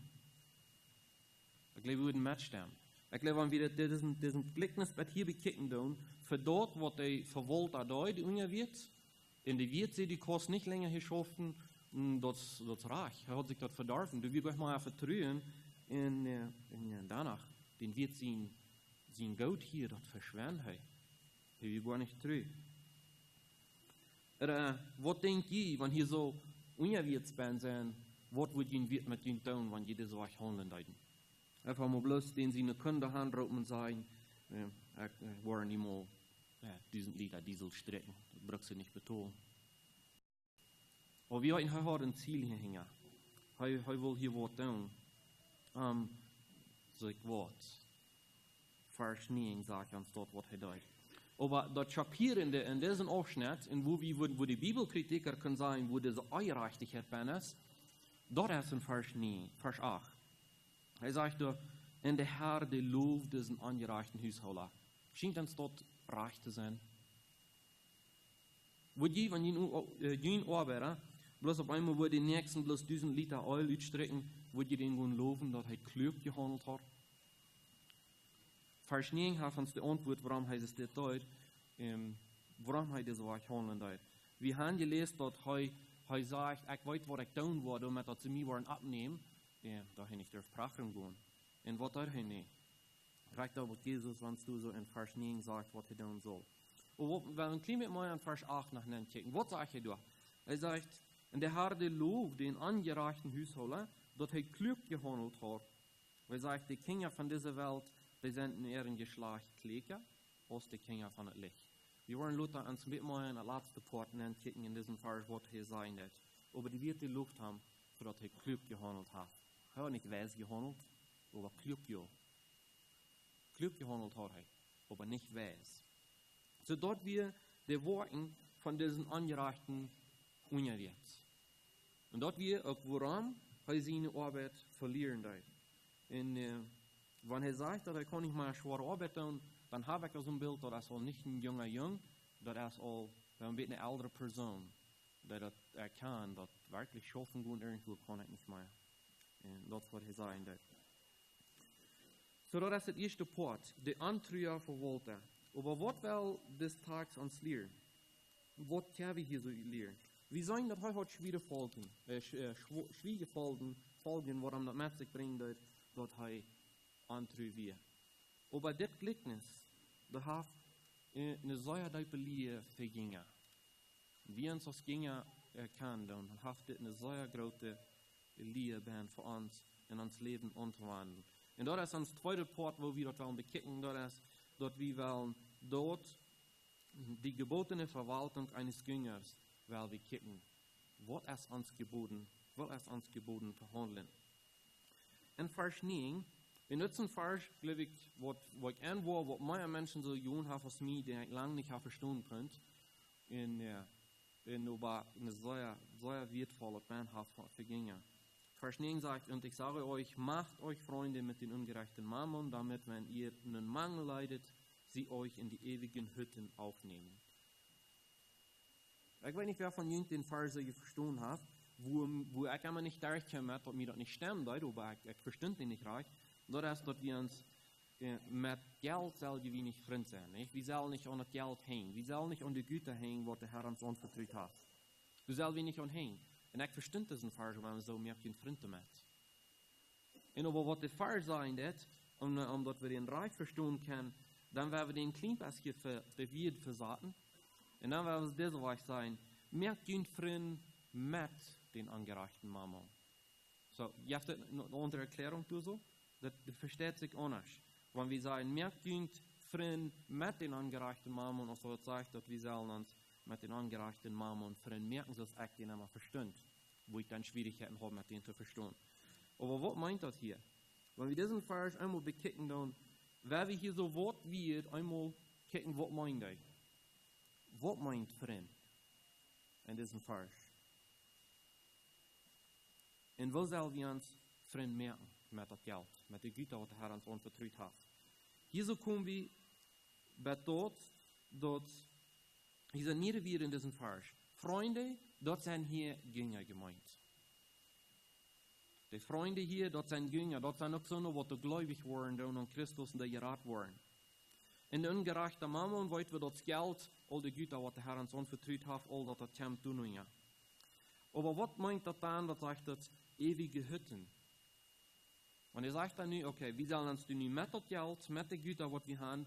Ich glaube, wir würden Match haben. Ich glaube, wenn wir diesen Gleichnis bei hier bekicken tun, für dort, wo die Verwalter da, die Unja wird, in die wird sie die Kost nicht länger geschaffen, das reich. Er hat sich dort verdorfen. Du wirst mal vertrühen, und danach, den wird sein Geld hier dort verschwenden. Er wird gar nicht treu. Was denkt ihr, wenn hier so Unja wird sein, was wird mit ihnen tun, wenn jeder so handeln deuten? Einfach mal bloß, den sie eine Kunde haben, und sagen, wollen die mal diesen Lieder, Diesel strecken. Das brauchst du nicht betonen. Aber wir haben ein Ziel hier hängen. Er will hier was tun. So ich was. Vers 9 sagt uns dort, was er tut. Aber das Schockierende in diesem Abschnitt, wo die Bibelkritiker können sagen, wo diese Ungerechtigkeit ist, dort ist in Vers 9, Vers 8. Er sagt, und der Herr, der lobt diesen ungerechten Haushalter. Scheint uns dort reich zu sein? Wenn die Arbeiter bloß auf einmal, wo die Nächsten bloß 1000 Liter Öl ausstrecken, wo die den loben, dass er klug gehandelt hat? Vers 9 hat uns die Antwort, warum er es das tut, warum er das so handeln. Wir haben gelesen, dass er sagt, ich weiß, was ich tun will, damit er zu mir abnehmen. Da hin ich darf prachen gehen. Und was er nicht? Reicht aber Jesus, wenn du so in Vers 9 sagst, was er tun soll. Und wenn ein klein bisschen mal in Vers 8 nach hinten kicken, was sagt er da? Er sagt, und der Herr, der lobt den angereichten Haushalter, dass er klug gehandelt hat. Er sagt, die Kinder von dieser Welt, die sind in ihrem Geschlecht Kläger, als die Kinder von dem Licht. Wir wollen Luther ans Mitmachen in der letzten Part kicken in diesem Vers, was er sein wird. Aber die wird die Luft haben, für dass er klug gehandelt hat. Er hat nicht weise gehandelt, aber klug ja. Klug gehandelt hat er, aber nicht weise. So dort wir die Worte von diesen angereichten Ungewirt. Und dort wir auch woran er seine Arbeit verlieren wird. Und wenn er sagt, dass er kann nicht mal schwere Arbeit tun, dann habe ich so ein Bild, dass er nicht ein junger Jung, dass er ein bisschen eine ältere Person, dass er kann, das wirklich schaffen kann, irgendwo kann ich nicht mehr. Und das wird er sagen. So, das ist der erste Part, die Antrüger verwalter. Aber was will des Tags uns lehren? Was können wir hier so lernen? Wir sagen, dass heute schwierige Folgen, Folgen, warum das mit sich bringt, dass heute andere wir. Aber das Gleichnis, das hat eine sehr deutliche Vergänger. Wie uns das Gänger erkennen, dann hat das eine sehr große Liebe für uns in uns Leben unterwandeln. Und das ist uns zweite Part, wo wir dort wollen bekicken, das ist, dass wir wollen dort die gebotene Verwaltung eines Jüngers weil wir kicken. Was ist uns geboten zu handeln? In Vers 9, in diesem Vers, glaube ich, was meine Menschen so jung haben als mir, die ich lange nicht habe verstehen können, in aber eine sehr, sehr wertvolle Bernhaft vergingen. Vers 9 sagt, und ich sage euch, macht euch Freunde mit den ungerechten Mammon, damit, wenn ihr einen Mangel leidet, sie euch in die ewigen Hütten aufnehmen. Ich weiß nicht, wer von Ihnen den Vers verstanden hat, wo ich immer nicht durchkomme, dass mir das nicht stimmt, aber ich verstehe den nicht recht. Das ist, dass wir uns mit Geld selber nicht Freund sein. Nicht? Wir sollen nicht an das Geld hängen. Wir sollen nicht an die Güter hängen, was der Herr uns anvertraut hat. Du sollst wir nicht anhängen. Und ich verstehe diesen Vers, wenn wir so mehr kein Freund damit. Und aber was der Vers sagt, dass wir den Reich verstehen können, dann werden wir den klein bisschen versaten. Und dann werden wir diese Weise sein, mehr kein Freund mit den angereichten Mammon. So, ihr habt eine andere Erklärung zu so? Das versteht sich anders. Wenn wir sagen, mehr kein Freund mit den angereichten Mammon, also das sagt, dass wir sollen uns mit den angereichten Mammon Freund merken, dass ich den einmal verstehe, wo ich dann Schwierigkeiten habe, mit denen zu verstehen. Aber was meint das hier? Wenn wir diesen Vers einmal bekicken, dann werden wir hier so Wort wird einmal kicken, was meint er? Was meint Freund in diesem Vers? Und wo sollen wir uns Freund merken mit dem Geld, mit den Gütern, die der Herr uns anvertraut hat? Hier so kommen wir bei dort, hier sind nicht wieder in diesem Vers. Freunde, dort sind hier Jünger gemeint. Die Freunde hier, dort sind Jünger, dort sind auch so noch, die gläubig waren und an Christus und der gerat waren. In der ungerechten Mammon wollen wir das Geld, all die Güter, die der Herr uns anvertraut hat, all das kommt tun. Aber was meint das dann, das sagt das ewige Hütten? Und er sagt dann, okay, wir sollen uns nicht mit dem Geld, mit den Gütern, die wir haben,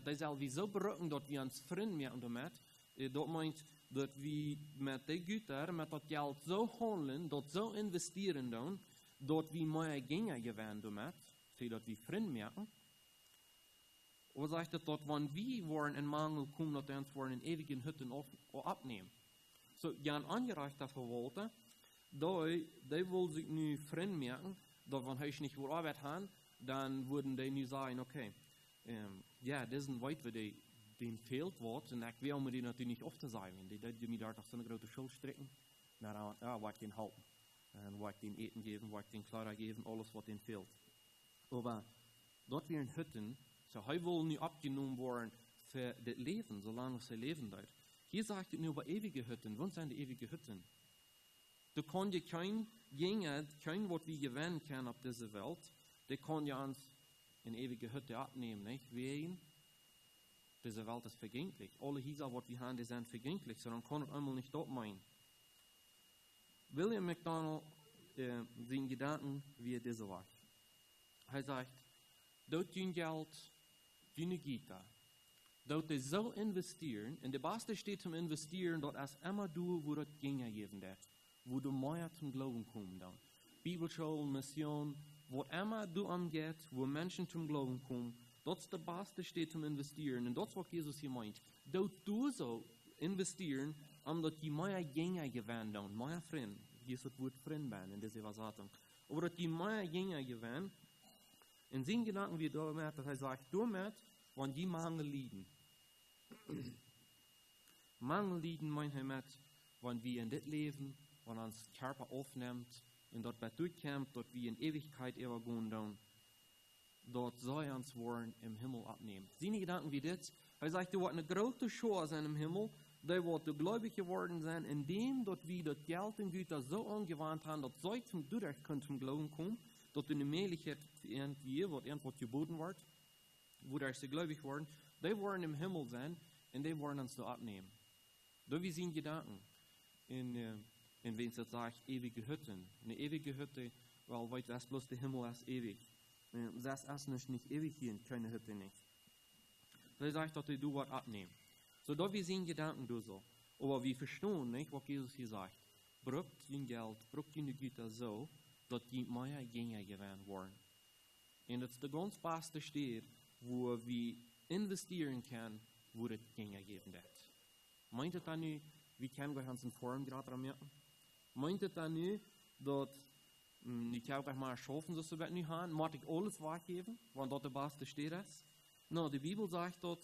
das sollen wir so berücken, dass wir uns Freund merken damit. Das meint, dass wir mit den Gütern, mit dem Geld so handeln, das so investieren, dass wir mehr Gänge gewinnen damit, für dass wir Freund merken. Und sagt das, dass wenn wir in Mangel kommen, dass wir uns in ewigen Hütten abnehmen. So, ja, ein angereichter Verwalter, die will sich nu Freund merken, dass wenn ich nicht wohl Arbeit haben, dann würden die nu sagen, okay, ja, das ist weit, wie den fehlt was, und ich will mir die natürlich nicht oft sagen, die mir da so eine große Schuld strecken, na, ja, was ich den halten, und was ich den eten geben, was ich den Kleider geben, alles, was denen fehlt. Aber dort wir in Hütten, so, hij will nicht abgenommen werden für das Leben, solange es leben wird. Hier sagt es nur über ewige Hütten. Was sind die ewige Hütten? Du kannst dir kein was wir gewinnen können auf dieser Welt, der kann ja uns in ewige Hütte abnehmen, nicht? Wen? Diese Welt ist vergänglich. Alle Häuser, was wir haben, die sind vergänglich, so dann kann es einmal nicht dort meinen. William MacDonald, seine Gedanken, wie diese war. Er sagt, dort dein Geld, deine Güter, dort so investieren, und der Beste steht zum Investieren, dort ist immer du, wo das Gänge geben wird, wo du mehr zum Glauben kommen dann. Bibelschule, Mission, wo immer du angeht, wo Menschen zum Glauben kommen, dort ist der Beste steht zum Investieren, und dort, was Jesus hier meint, dort du so investieren, dass die mehr Gänge gewinnen dann, mehr Freunde, hier ist das Wort Freund werden in dieser Übersetzung, aber dass die mehr Gänge gewinnen. In seinen Gedanken wie damit, dass er sagt, damit, wenn die Mangel liegen. Mangel liegen meint er mit, wenn wir in das Leben, wenn uns Körper aufnimmt, und dort bei durchkommt, dort wir in Ewigkeit übergehen, dann, dort soll er uns wollen im Himmel abnehmen. Seine Gedanken wie das, er sagt, du hast eine große Chance im Himmel, die wird gläubig geworden sein, indem dort wir das Geld und Güter so angewandt haben, dass sie zum Glauben kommen, dass du eine Möglichkeit irgendwie, was irgendwo geboten wird, wo sie gläubig werden, Die wollen im Himmel sein und die wollen uns so abnehmen. Da wir sind Gedanken in wenn es jetzt sagt, ewige Hütten. Eine ewige Hütte, weil weit das bloß der Himmel ist ewig. Das ist nicht ewig hier, keine Hütte nicht. Da sagt, dass du was abnehmen. So, da wir sind Gedanken, du so. Aber wir verstehen nicht, was Jesus hier sagt. Braucht dein Geld, braucht deine Güter so, dass die mehr Gänge gewähnt worden. Und das ist der ganz beste Stelle, wo wir investieren können, wo es Gänge geben wird. Meint ihr dann nicht, wie können wir uns in Form gerade merken? Meint ihr dann nicht, dass ich kann auch mal schaffen, dass wir nicht haben, muss ich alles weggeben, wenn dort der beste Stelle ist? No, die Bibel sagt dort,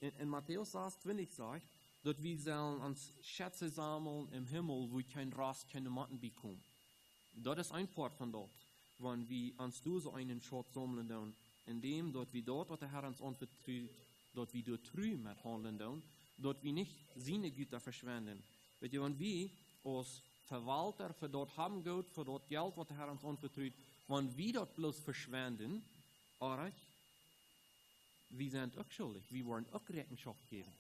in Matthäus 20 sagt, dass wir sollen uns Schätze sammeln im Himmel, wo kein Rast, keine Matten bekommen. Das ist ein Part von dort, wenn wir uns so einen Schatz sammeln tun, indem dort wir dort, was der Herr uns anvertraut, dort wir dort treu mit handeln tun, dort wir nicht seine Güter verschwenden. Weil wenn wir als Verwalter für dort haben Geld, für dort Geld, was der Herr uns anvertraut, wenn wir dort bloß verschwenden, wir sind auch schuldig, wir wollen auch Rechenschaft geben.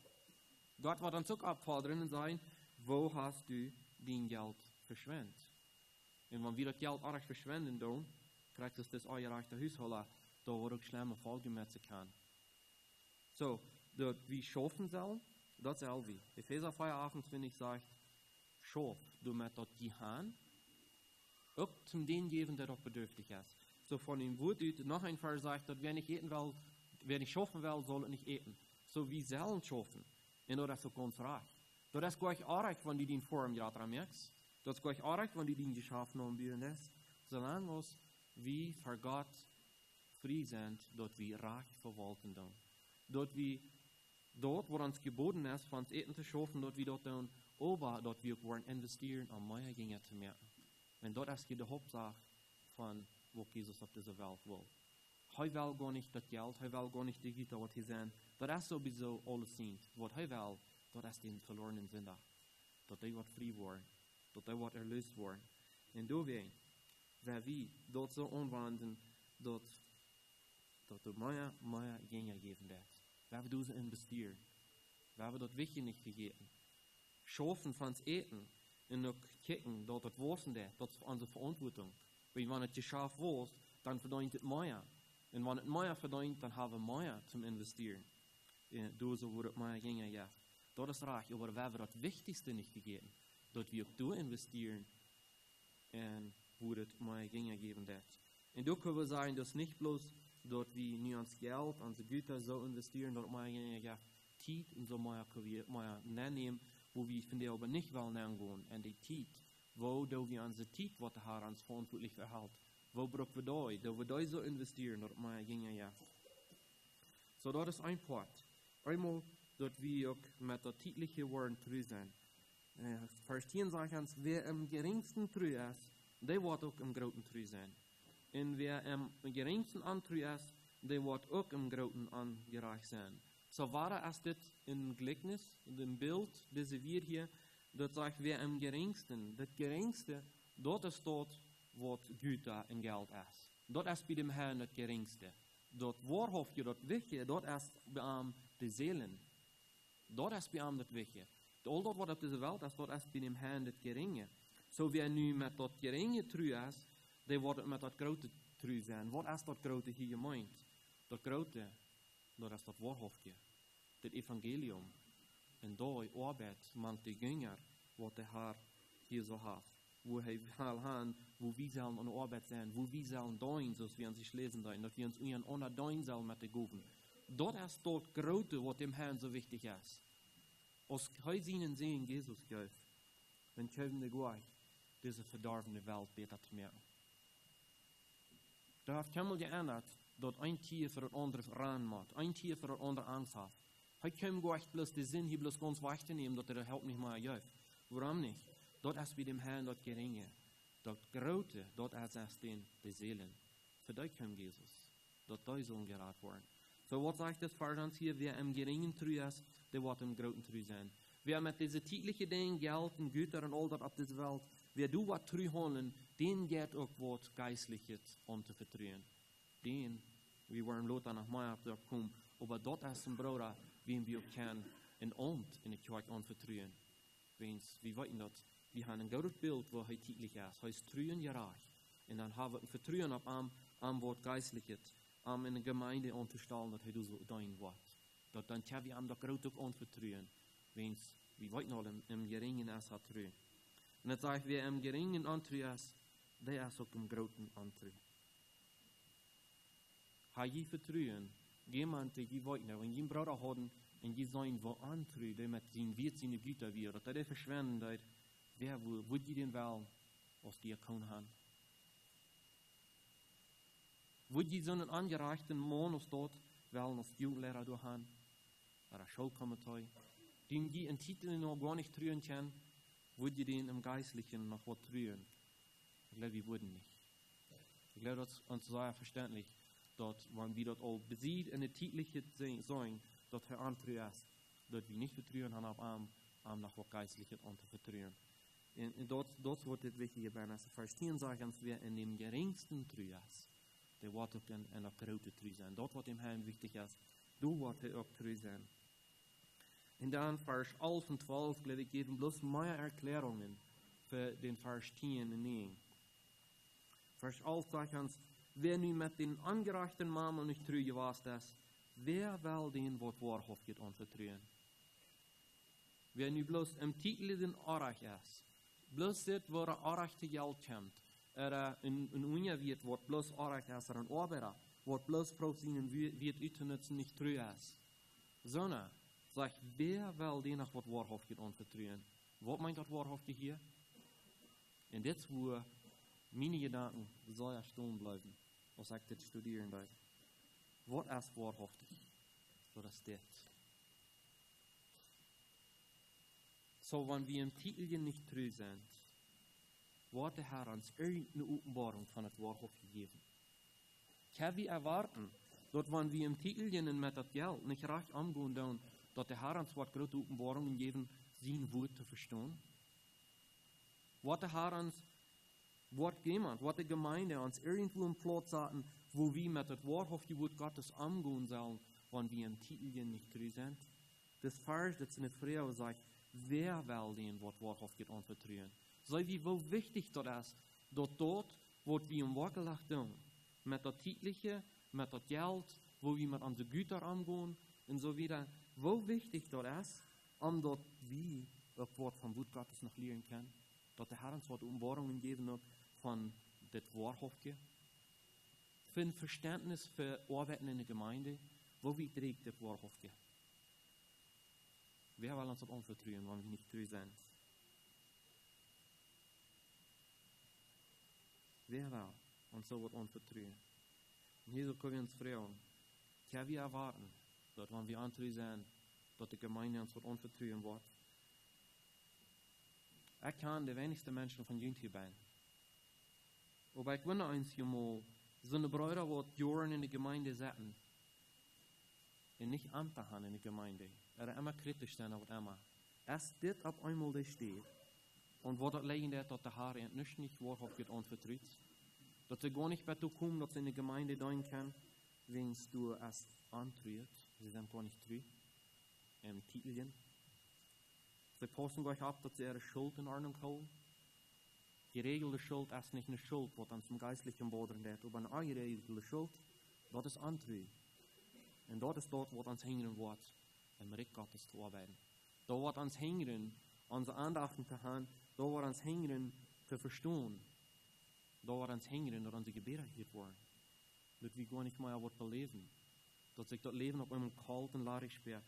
Gott wird uns auch abfordern und sagen, wo hast du dein Geld verschwendet? Und wenn wir das Geld auch verschwenden, dann kriegt es das euer rechte Haushalte, da wird auch schlimme Folgen mit sich haben. So, dort wir schaffen sollen, das soll wir. Epheser 4,28 sagt, schaff, du mit dort die Hand, auch zum den geben, der dort bedürftig ist. So von dem Wort noch ein Vers sagt, dass wer nicht schaffen will, soll nicht eten. So wie sollen schaffen. Und das ist so ganz reich. Das ist gleich auch reich, wenn die den Form gerade dran merkst. Das ist gleich auch reich, wenn die den geschaffen haben, wie das. Solange wir für Gott frei sind, dort wir reich verwalten dann. Dort, wo uns geboten ist, von uns Eten zu schaffen, dort wir dort tun, aber dort wir wollen investieren, um mehr Dinge zu merken. Und dort ist die Hauptsache von, wo Jesus auf dieser Welt will. Er will gar nicht das Geld, er will gar nicht die Güter, was hier sind. Das ist sowieso alles sind. Was er will, das ist den verlorenen Sünder. Dass die wird frei werden, dass die wird erlöst werden. Und deswegen, wenn wir dort so anwenden, dass mehr Gänge geben wird. Wenn wir das investieren, wenn wir das wichtig nicht vergeten. Schaffen von uns Eten und noch kicken, dass das Wursten wird, das ist unsere Verantwortung. Weil wenn es geschafft wird, dann verdient es mehr. Und wenn es mehr verdient, dann haben wir mehr zum Investieren. So wird es mehr Gänge ja. Das ist reich, aber wenn wir das Wichtigste nicht gegeben, dass wir auch da investieren, und wo es mehr Gänge geben wird. Und da können wir sagen, dass nicht bloß, dass wir nie ans Geld, unsere Güter so investieren, dass mehr Gänge ja, Zeit und so mehr können wir mehr nehmen, wo wir von der aber nicht wollen angehen. Und die Zeit, wo wir unsere Zeit, was der Herr uns verantwortlich verhält, wo brauchen wir da wir da so investieren, dass mehr Gänge ja. So, das ist ein Part. Einmal, dass wir auch mit der täglichen Worten treu sind. Vers 10 sagt uns, wer am geringsten treu ist, der wird auch im Großen treu sein. Und wer am geringsten antreu ist, der wird auch im Großen angereicht sein. So war es das im Gleichnis, in dem Bild, das wir hier, das sagt, wer am geringsten, das Geringste, dort ist dort, was Güter und Geld ist. Dort ist bei dem Herrn das Geringste. Dort wahrhaftig, dort Wichtige, dort ist bei die Seelen. Dort ist bei das Wichtige. All dort, was auf dieser Welt ist, dort ist bei dem Herrn das Geringe. So wer nu mit das Geringe treu ist, der wird mit das Grote treu sein. Was ist das Grote hier gemeint? Das Grote, das ist das Wahrhaftige. Das Evangelium. Und da Arbeit mangt die Gänger, was der Herr hier so hat. Wo er will haben, wo wir sollen an der Arbeit sein, wo wir sollen dein, so wie wir sich lesen, dass wir uns unter dein sollen mit den Guben. Dort ist dort Grote, was dem Herrn so wichtig ist. Als Heusinen sehen Jesus geist, dann können wir gleich diese verdorbene Welt besser zu merken. Da hat Kammel geändert, dass ein Tier für das andere ran macht, ein Tier für das andere Angst hat. Er kann gleich bloß den Sinn hier bloß ganz wegzunehmen, dass das Help nicht mehr hilft. Warum nicht? Dort ist bei dem Herrn das Geringe. Das Grote, dort ist die Seelen. Für dich kommt Jesus. Dort sollen geraten werden. So, was sagt das Vers uns hier? Wer im Geringen treu ist, der wird im Groten treu sein. Wer mit diesen täglichen Dingen, Geld und Güter und all das auf dieser Welt, wer du was treu handeln, den geht auch was Geistliches anzuvertrauen. Den, wir wollen Lothar nach Meier kommen, aber dort ist ein Bruder, wem wir können ein Amt in der Kirche anvertrauen. Wir wissen das, wir haben ein gutes Bild, wo er täglich ist. Er ist treu und gerecht. Und dann haben wir ein Vertrauen auf am Wort Geistliches, in der Gemeinde anzustellen, dass er so dein Wort. Dann können wir ihm das groß auch anvertrauen, wenn wir wissen noch, im Geringen ist er treu. Und dann sage ich, wer im Geringen antreu ist, der ist auch im Großen antreu. Hij je vertrouwen, jemand, der je weet, wenn je Bruder haben, und je sein, wo antreu, der mit sein Wert, seine Güter wird, dass der verschwenden, dass wer würde je den wel, als die kann haben? Würde je so einen angereichten Mann aus dort, wel als Jugendlehrer durch haben, oder Schulkommissar, dem je einen Titel noch gar nicht treuen kann, würde je den im Geistlichen noch was treuen? Ich glaube, wir würden nicht. Ich glaube, das ist uns sehr verständlich, dass, wenn wir das all besieht in der täglichen sagen, dass er antreu ist, dass wir nicht vertrauen haben, am nach was Geistliches anzuvertrauen. Und das wird das Wichtige sein. Also Vers 10 sagt uns, wer in dem geringsten treu ist, der wird auch in der großen treu sein. Dort, was dem Herrn wichtig ist, du wird er auch treu sein. Und dann Vers 11 und 12, glaube ich, geben bloß mehr Erklärungen für den Vers 10 und 9. Vers 11 sagt uns, wer nu mit den angereichten Mamen nicht treu gewesen ist, wer will den Wort wahrhaftig anvertrauen? Wer nu bloß im Titel den Arach ist, bloß das, wo er Arach zu Geld kommt, in Unia wird, wo bloß Arach ist, ein Arbeiter, wo bloß Frau seinen wird utnutzen, nicht treu ist. Sondern, sagt, wer will den nach Wort wahrhaftig anvertrauen? Was meint das wahrhaftig hier? Und das, wo meine Gedanken soll ja stehen bleiben, als ich das studieren darf. Was ist wahrhaftig? So das steht. So, wenn wir im Titel nicht treu sind, wird der Herr uns irgendeine Offenbarung von das Wahrhaftige geben. Können wir erwarten, dass wenn wir im Titel mit das Geld nicht recht umgehen, dann, dass der Herr uns was große Offenbarungen geben, sein Wort zu verstehen? Wird der Herr uns wird die Gemeinde uns irgendwo im Platz hatten, wo wir mit das wahrhaftige Wort Gottes umgehen sollen, wenn wir im Titel nicht treu sind? Das Vers, das in der Frau sagt, wer will den Wort wahrhaftig anvertrauen? So wie wo wichtig das ist, dass dort, wo wir im Wackelach tun, mit der Titliche, mit das Geld, wo wir mit unseren Gütern umgehen und so wieder, wo wichtig das ist, dort wir das Wort vom Wort Gottes noch lernen können, dass der Herr uns was Umwahrungen geben hat von das Wahrhaftige. Für ein Verständnis für Arbeiten in der Gemeinde, wo wir trägt das Wahrhaftige. Wer will uns das anvertrauen, wenn wir nicht treu sind? Wer will uns so was anvertrauen? Und hier können wir uns fragen, können wir erwarten, dass wenn wir antreu sind, dass die Gemeinde uns was anvertrauen wird? Ich kann die wenigsten Menschen von Jünd hier sein. Aber ich wundere eins hier mal, so eine Brüder, die Jahren in der Gemeinde sitzen, und nicht Amter haben in der Gemeinde, oder immer kritisch sein auf immer. Erst das ab einmal da steht, und wo das liegen dass der Herr nicht wahrhaftig anvertraut, dass sie gar nicht dazu kommen, dass sie in der Gemeinde sein kann, wenn du es antritt, sie sind gar nicht treu, im Titelchen. Sie passen gleich ab, dass sie ihre Schuld in Ordnung holen. Geregelte Schuld ist nicht eine Schuld, die dann zum geistlichen Boden wird, aber eine ungeregelte Schuld, das ist Antreu. Und das ist dort, wo uns hingern wird, im Reich Gottes zu arbeiten. Da wird uns hingern, unsere Andachten zu haben, da wird uns hingern, zu verstehen. Da wird uns hingern, dass unsere Gebete erhört werden. Dass wir gar nicht mehr was beleben. Dass sich das Leben auf einem kalten Lade sperrt.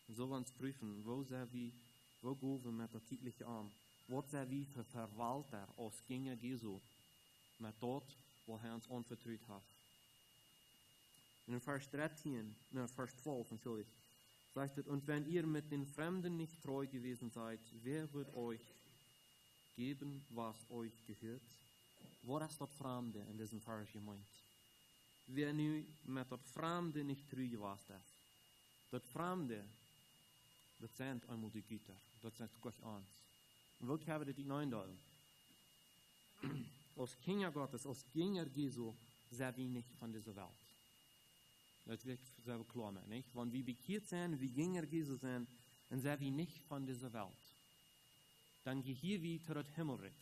Und so wollen wir uns prüfen, wo gehen wir mit der täglichen Arm? Was sind wir für Verwalter aus Gänge Jesu mit dort, wo er uns anvertraut hat? In Vers 12, Entschuldigung, sagt es, und wenn ihr mit den Fremden nicht treu gewesen seid, wer wird euch geben, was euch gehört? Wo ist das Fremde in diesem Vers gemeint? Wer nu mit das Fremde nicht treu gewesen ist, das Fremde, das sind einmal die Güter, das sind Gott eins. Und wo können wir das hineindalen? Als Kinder Gottes, als Kinder Jesu, sind wir nicht von dieser Welt. Das will ich selber klar machen, nicht? Wenn wir bekehrt sind, wie Jünger Jesus sind, dann sind wir nicht von dieser Welt. Dann gehören wir zu das Himmelreich.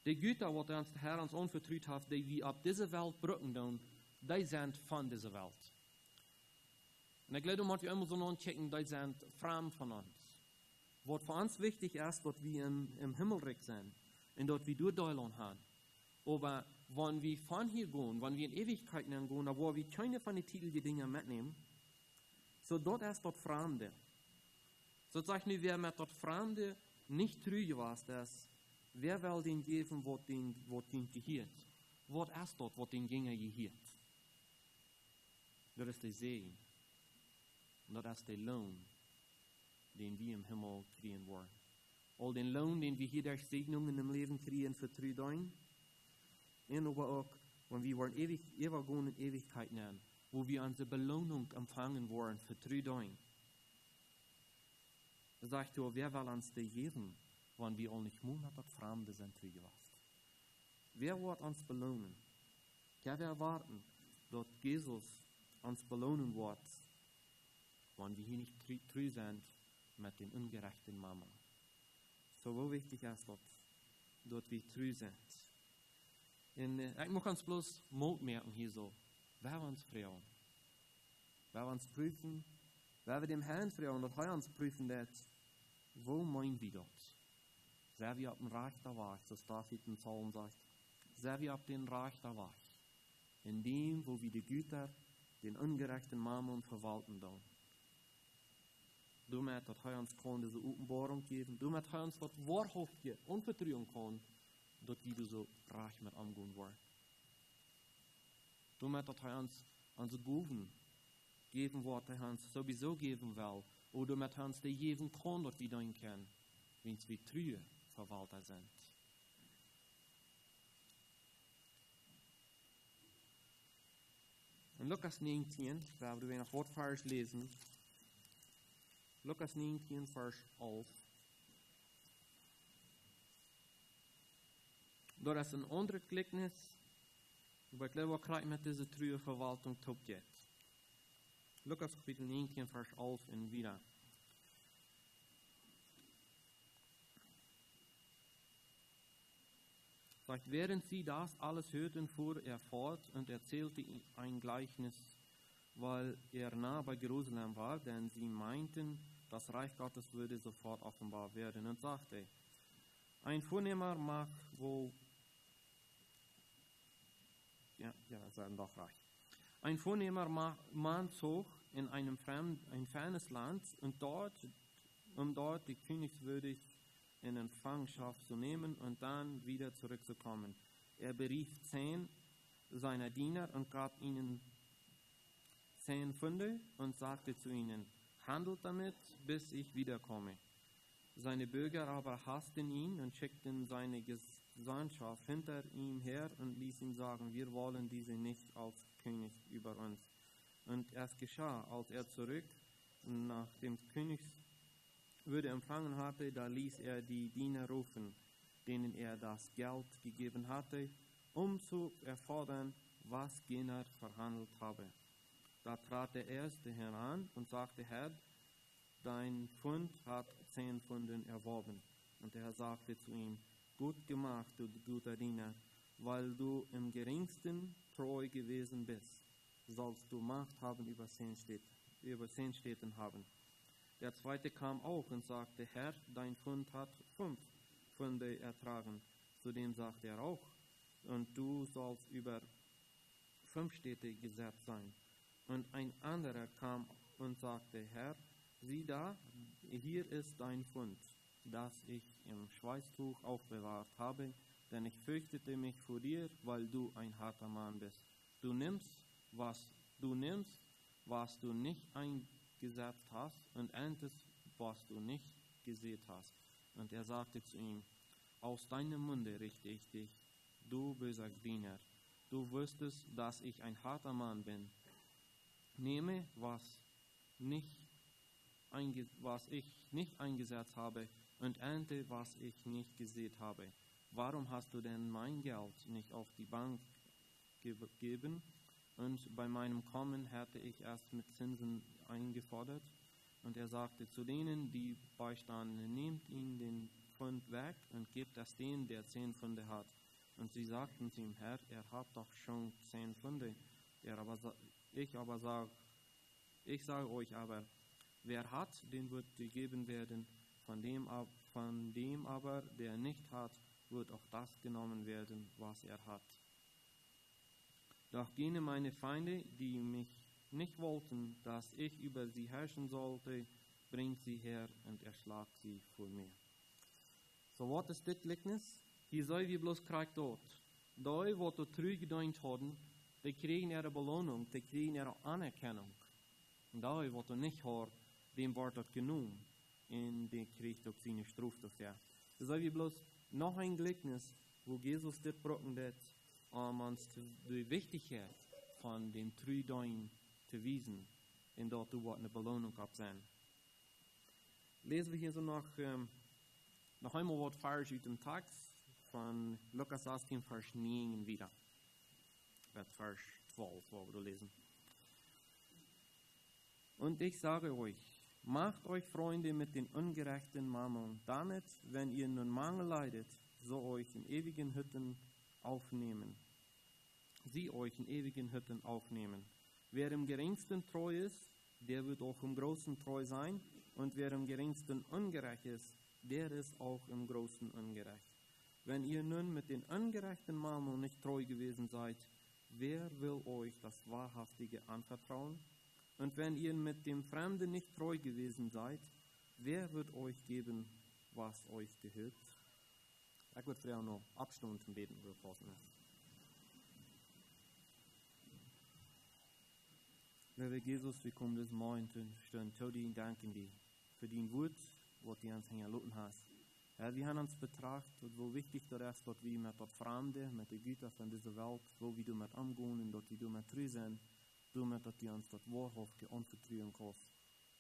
Die Güter, die der Herr uns anvertraut hat, die wir auf diese Welt brücken, die sind von dieser Welt. Und ich glaube, man muss immer so anchecken, die sind fremd von uns. Was für uns wichtig ist, dass wir im Himmelreich sind und dass wir dort Deutschland haben. Aber wenn wir von hier gehen, wenn wir in Ewigkeit gehen, wo wir keine von den Titeln die Dinge mitnehmen, so dort ist das Fremde. So sagt nicht, wer mit das Fremde nicht treu gewesen ist, wer will den geben, was den gehört? Was ist das, was den Gänger gehört? Das ist der Segen. Und das ist der Lohn, den wir im Himmel kriegen wollen. All den Lohn, den wir hier durch Segnungen im Leben kriegen, vertraut ein. Und aber auch, wenn wir wollen ewig gehen in Ewigkeit nehmen, wo wir unsere Belohnung empfangen wollen, vertraut ein. Da sagt er, wer will uns das geben, wenn wir auch nicht monatlich Fremde sind, treu gewesen? Wer wird uns belohnen? Kann wir erwarten, dass Jesus uns belohnen wird, wenn wir hier nicht treu sind mit den ungerechten Mama? So wo wichtig ist das, dass wir treu sind. Und ich muss uns bloß Mut merken hier so, wer uns fragen, wer uns prüfen, wer wir dem Herrn fragen, dass er uns prüfen wird, wo meinen wir das? Sehr wir auf dem Reich der Wahrheit, so David im Psalm sagt, sehr wir auf den Reich der Wahrheit, in dem, wo wir die Güter, den ungerechten Mammon verwalten sollen. Damit hat er uns diese Offenbarung geben, damit hat er uns das Wahrhaftige anvertrauen kann, dass wir so reich mit umgehen wollen. Damit hat er uns unsere Gaben geben, was er uns sowieso geben will, oder damit er uns die geben kann, dass wir dann können, wenn wir treue Verwalter sind. In Lukas 19, werden wir noch Wortvers lesen. Lukas 19, Vers 11. Dort ist ein anderes Gleichnis, aber ich glaube, was mit dieser treue Verwaltung tut jetzt. Lukas Kapitel 19, Vers 11 und wieder. Sagt, während sie das alles hörten, fuhr er fort und erzählte ein Gleichnis, weil er nah bei Jerusalem war, denn sie meinten, das Reich Gottes würde sofort offenbar werden, und sagte, ein Vornehmer mag wohl, doch reich. Ein vornehmer Mann zog in ein fernes Land und um dort die Königswürdig in Empfangschaft zu nehmen und dann wieder zurückzukommen. Er berief 10 seiner Diener und gab ihnen 10 Pfünde und sagte zu ihnen, handelt damit, bis ich wiederkomme. Seine Bürger aber hassten ihn und schickten seine Gesandtschaft hinter ihm her und ließen ihn sagen, wir wollen diese nicht als König über uns. Und es geschah, als er zurück nach dem Königswürde empfangen hatte, da ließ er die Diener rufen, denen er das Geld gegeben hatte, um zu erfordern, was jener verhandelt habe. Da trat der Erste heran und sagte, Herr, dein Pfund hat 10 Pfunden erworben. Und er sagte zu ihm, gut gemacht, du guter Diener, weil du im geringsten treu gewesen bist, sollst du Macht haben über 10 Städten haben. Der Zweite kam auch und sagte, Herr, dein Pfund hat 5 Pfünde ertragen. Zudem sagte er auch, und du sollst über 5 Städte gesetzt sein. Und ein anderer kam und sagte, Herr, sieh da, hier ist dein Pfund, das ich im Schweißtuch aufbewahrt habe, denn ich fürchtete mich vor dir, weil du ein harter Mann bist. Du nimmst, was du nicht eingesetzt hast, und erntest, was du nicht gesät hast. Und er sagte zu ihm, aus deinem Munde richte ich dich, du böser Diener. Du wusstest, dass ich ein harter Mann bin. Nehme, was ich nicht eingesetzt habe, und ernte, was ich nicht gesät habe. Warum hast du denn mein Geld nicht auf die Bank gegeben, und bei meinem Kommen hatte ich erst mit Zinsen eingefordert. Und er sagte zu denen, die beistanden, nehmt ihn den Pfund weg und gebt es denen, der 10 Pfünde hat. Und sie sagten zu ihm, Herr, er hat doch schon 10 Pfünde. Ich sage euch aber, wer hat, den wird gegeben werden, von dem aber, der nicht hat, wird auch das genommen werden, was er hat. Doch jene meine Feinde, die mich nicht wollten, dass ich über sie herrschen sollte, bringt sie her und erschlagt sie vor mir. So wat is dit gelijkenis? Hier zijn we bloos krijg dood. Die wat er teruggedient hadden, die kregen ihre Belohnung, die kregen ihre Anerkennung. Und die wat er nicht hat, dem wordt dat genomen. En die kreeg ook zijn straf dafür. So zijn we bloos nog een gelijkenis, wo Jesus dit brocken deed, om ons de wichtigheid van dem Trüdein te wiesen, en dat du wat eine Belohnung ab sein. Lesen wir hier so noch einmal was falsch aus dem Text von Lukas 18, Vers 9 wieder. Vers 12, wo wir lesen. Und ich sage euch, macht euch Freunde mit den ungerechten Mammon, damit, wenn ihr nun Mangel leidet, so euch in ewigen Hütten aufnehmen. Sie euch in ewigen Hütten aufnehmen. Wer im geringsten treu ist, der wird auch im Großen treu sein. Und wer im geringsten ungerecht ist, der ist auch im Großen ungerecht. Wenn ihr nun mit den ungerechten Mammon nicht treu gewesen seid, wer will euch das Wahrhaftige anvertrauen? Und wenn ihr mit dem Fremden nicht treu gewesen seid, wer wird euch geben, was euch gehört? Ich würde vielleicht noch abstimmen zum Beten, wo wir passen ist. Liebe Jesus, wir kommen das Morgen zu stehen, zu dir danken dir für dein Wort, was du uns hängen hast. Herr, wir haben uns betrachtet, wo wichtig das ist, dass wir mit der Fremde, mit der Güter von dieser Welt, wo wir damit umgehen und dass wir damit treu sind, damit dass du uns das Wahrhaftige anvertrauen kannst.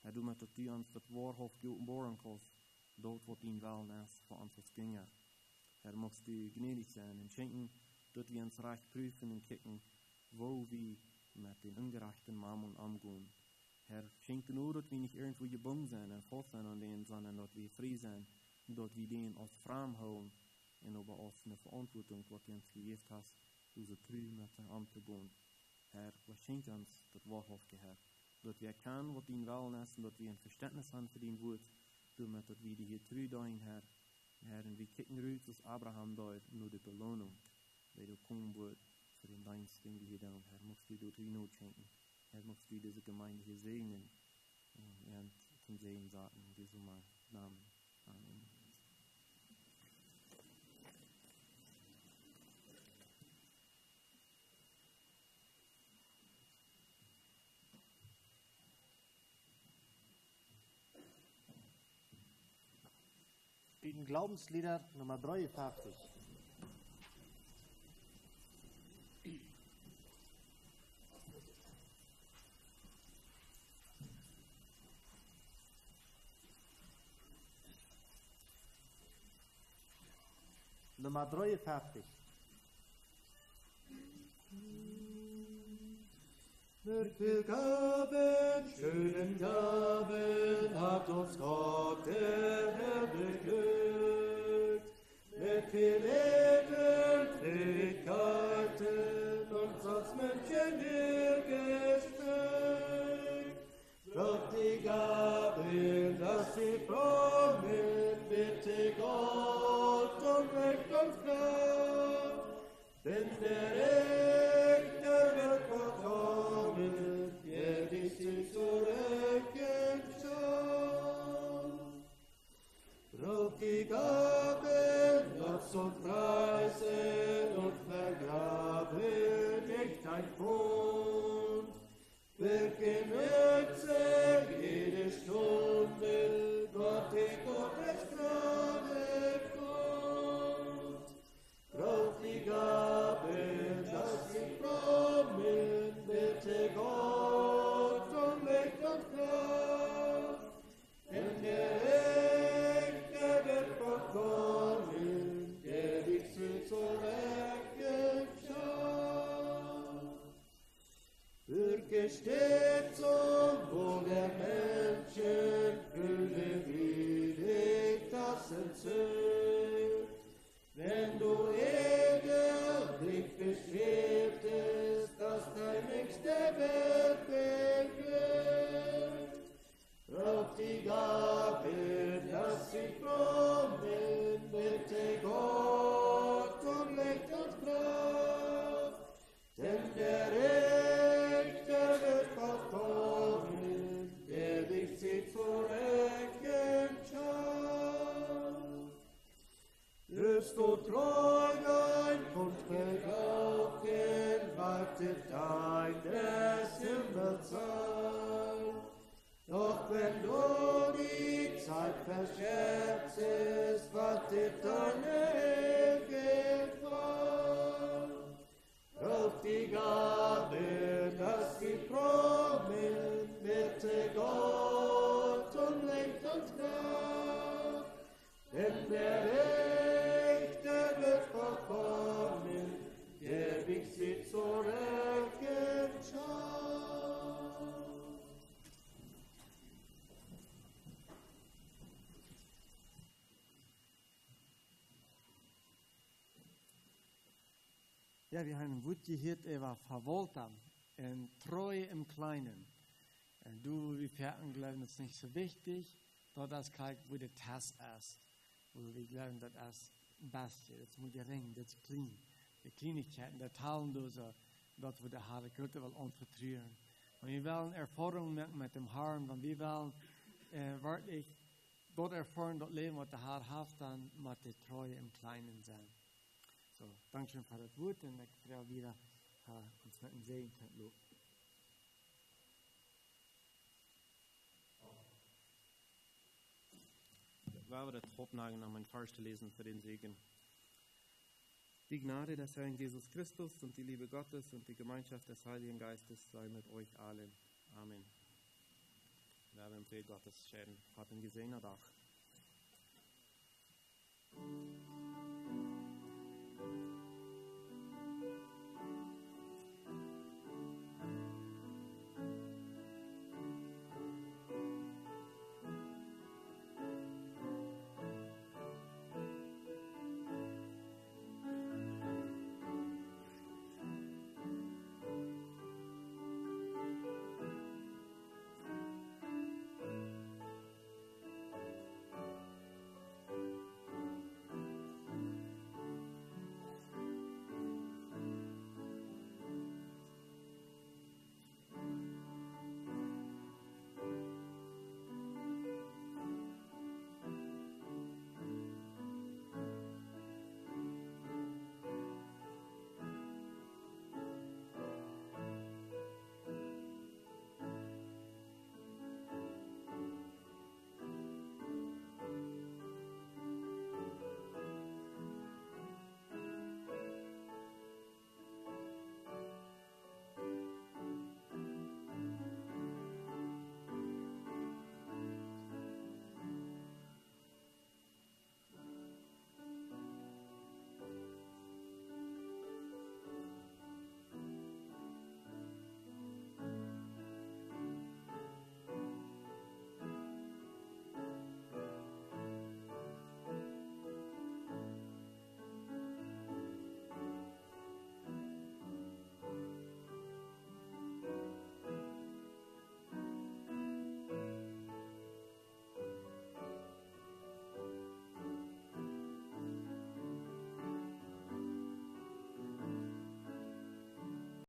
Herr, damit dass du uns das Wahrhaftige offenbaren kannst, dort, wo dein Willen ist, für uns als Gänger. Herr, magst du gnädig sein und schenken, dass wir uns recht prüfen und kicken, wo wir mit den ungerechten Mammon umgehen. Herr, schenke nur, dass wir nicht irgendwo gebunden sind und fast sind an denen, sondern dass wir frei sind und dass wir denen als Frauen holen und aber als eine Verantwortung, was du uns gegeben hast, unsere Treu mit dem Amt zu gehen. Herr, was schenkt uns das Wahrhaftige, Herr, dass wir erkennen, was dein Willen ist und dass wir ein Verständnis haben für dein Wort, damit dass wir hier treu sein, Herr. Herr, und wir kicken raus, was Abraham da nur die Belohnung, weil du kommen wird für den Dienst, den wir hier tun. Herr, magst du dort Not schenken. Herr, magst du diese Gemeinde hier segnen und zum Segen sagen, in Jesu Namen. Amen. In Glaubenslieder Nummer 53. Nummer 53. Mit viel Gaben, schönen Gaben hat uns Gott der Herr beglückt. Mit viel edlen Fähigkeiten uns als Menschen hergestellt. Doch die Gaben, dass sie frommen, bitte Gott und Recht und Kraft. Denn der Rechte wird verkommen, der dich zur Rechenschaft. Braucht die Gaben, Gott und preisen und vergraben nicht ein Pfund. Wirken Nütze jede Stunde, Gott die Gottes Gnade kommt. Braucht die Gaben, frommen, bitte Gott um Licht und Kraft, denn der Richter wird bald kommen, der dich zieht zur Rechenschaft. Wirst du treu und beglaubt, wartet deines Himmels an. Doch wenn du die Zeit verscherzest, wartet deine Gefahr. Auf die Gabe, dass sie frommen, bitte Gott um Licht und Kraft, denn der Richter wird bald kommen, der dich zieht zur Rechenschaft. Ja, wir haben gut gehört, war verwoltsam und treu im Kleinen. Und du, wir Pferden glauben, das ist nicht so wichtig, dort das kalt, wo der Test ist. Wo wir glauben, das ist das Beste, das muss gering, das ist clean. Die Kleinigkeiten, die Tallendose, dort wo der Herr Gott will anvertrauen. Und wir wollen Erfahrungen machen mit dem Herrn, wenn wir wollen wirklich dort erfahren, dort leben, was der Herr hat, dann muss die Treue im Kleinen sein. So, danke schön für das Wort und ich freue mich wieder, uns mit dem Segen zu loben. Waar we de opnaging naar mijn vers te lezen für den Segen. Die Gnade des Herrn Jesus Christus und die Liebe Gottes und die Gemeinschaft des Heiligen Geistes sei mit euch allen. Amen. Wir haben im Frieden Gottes schön. Habt einen gesegneten Tag.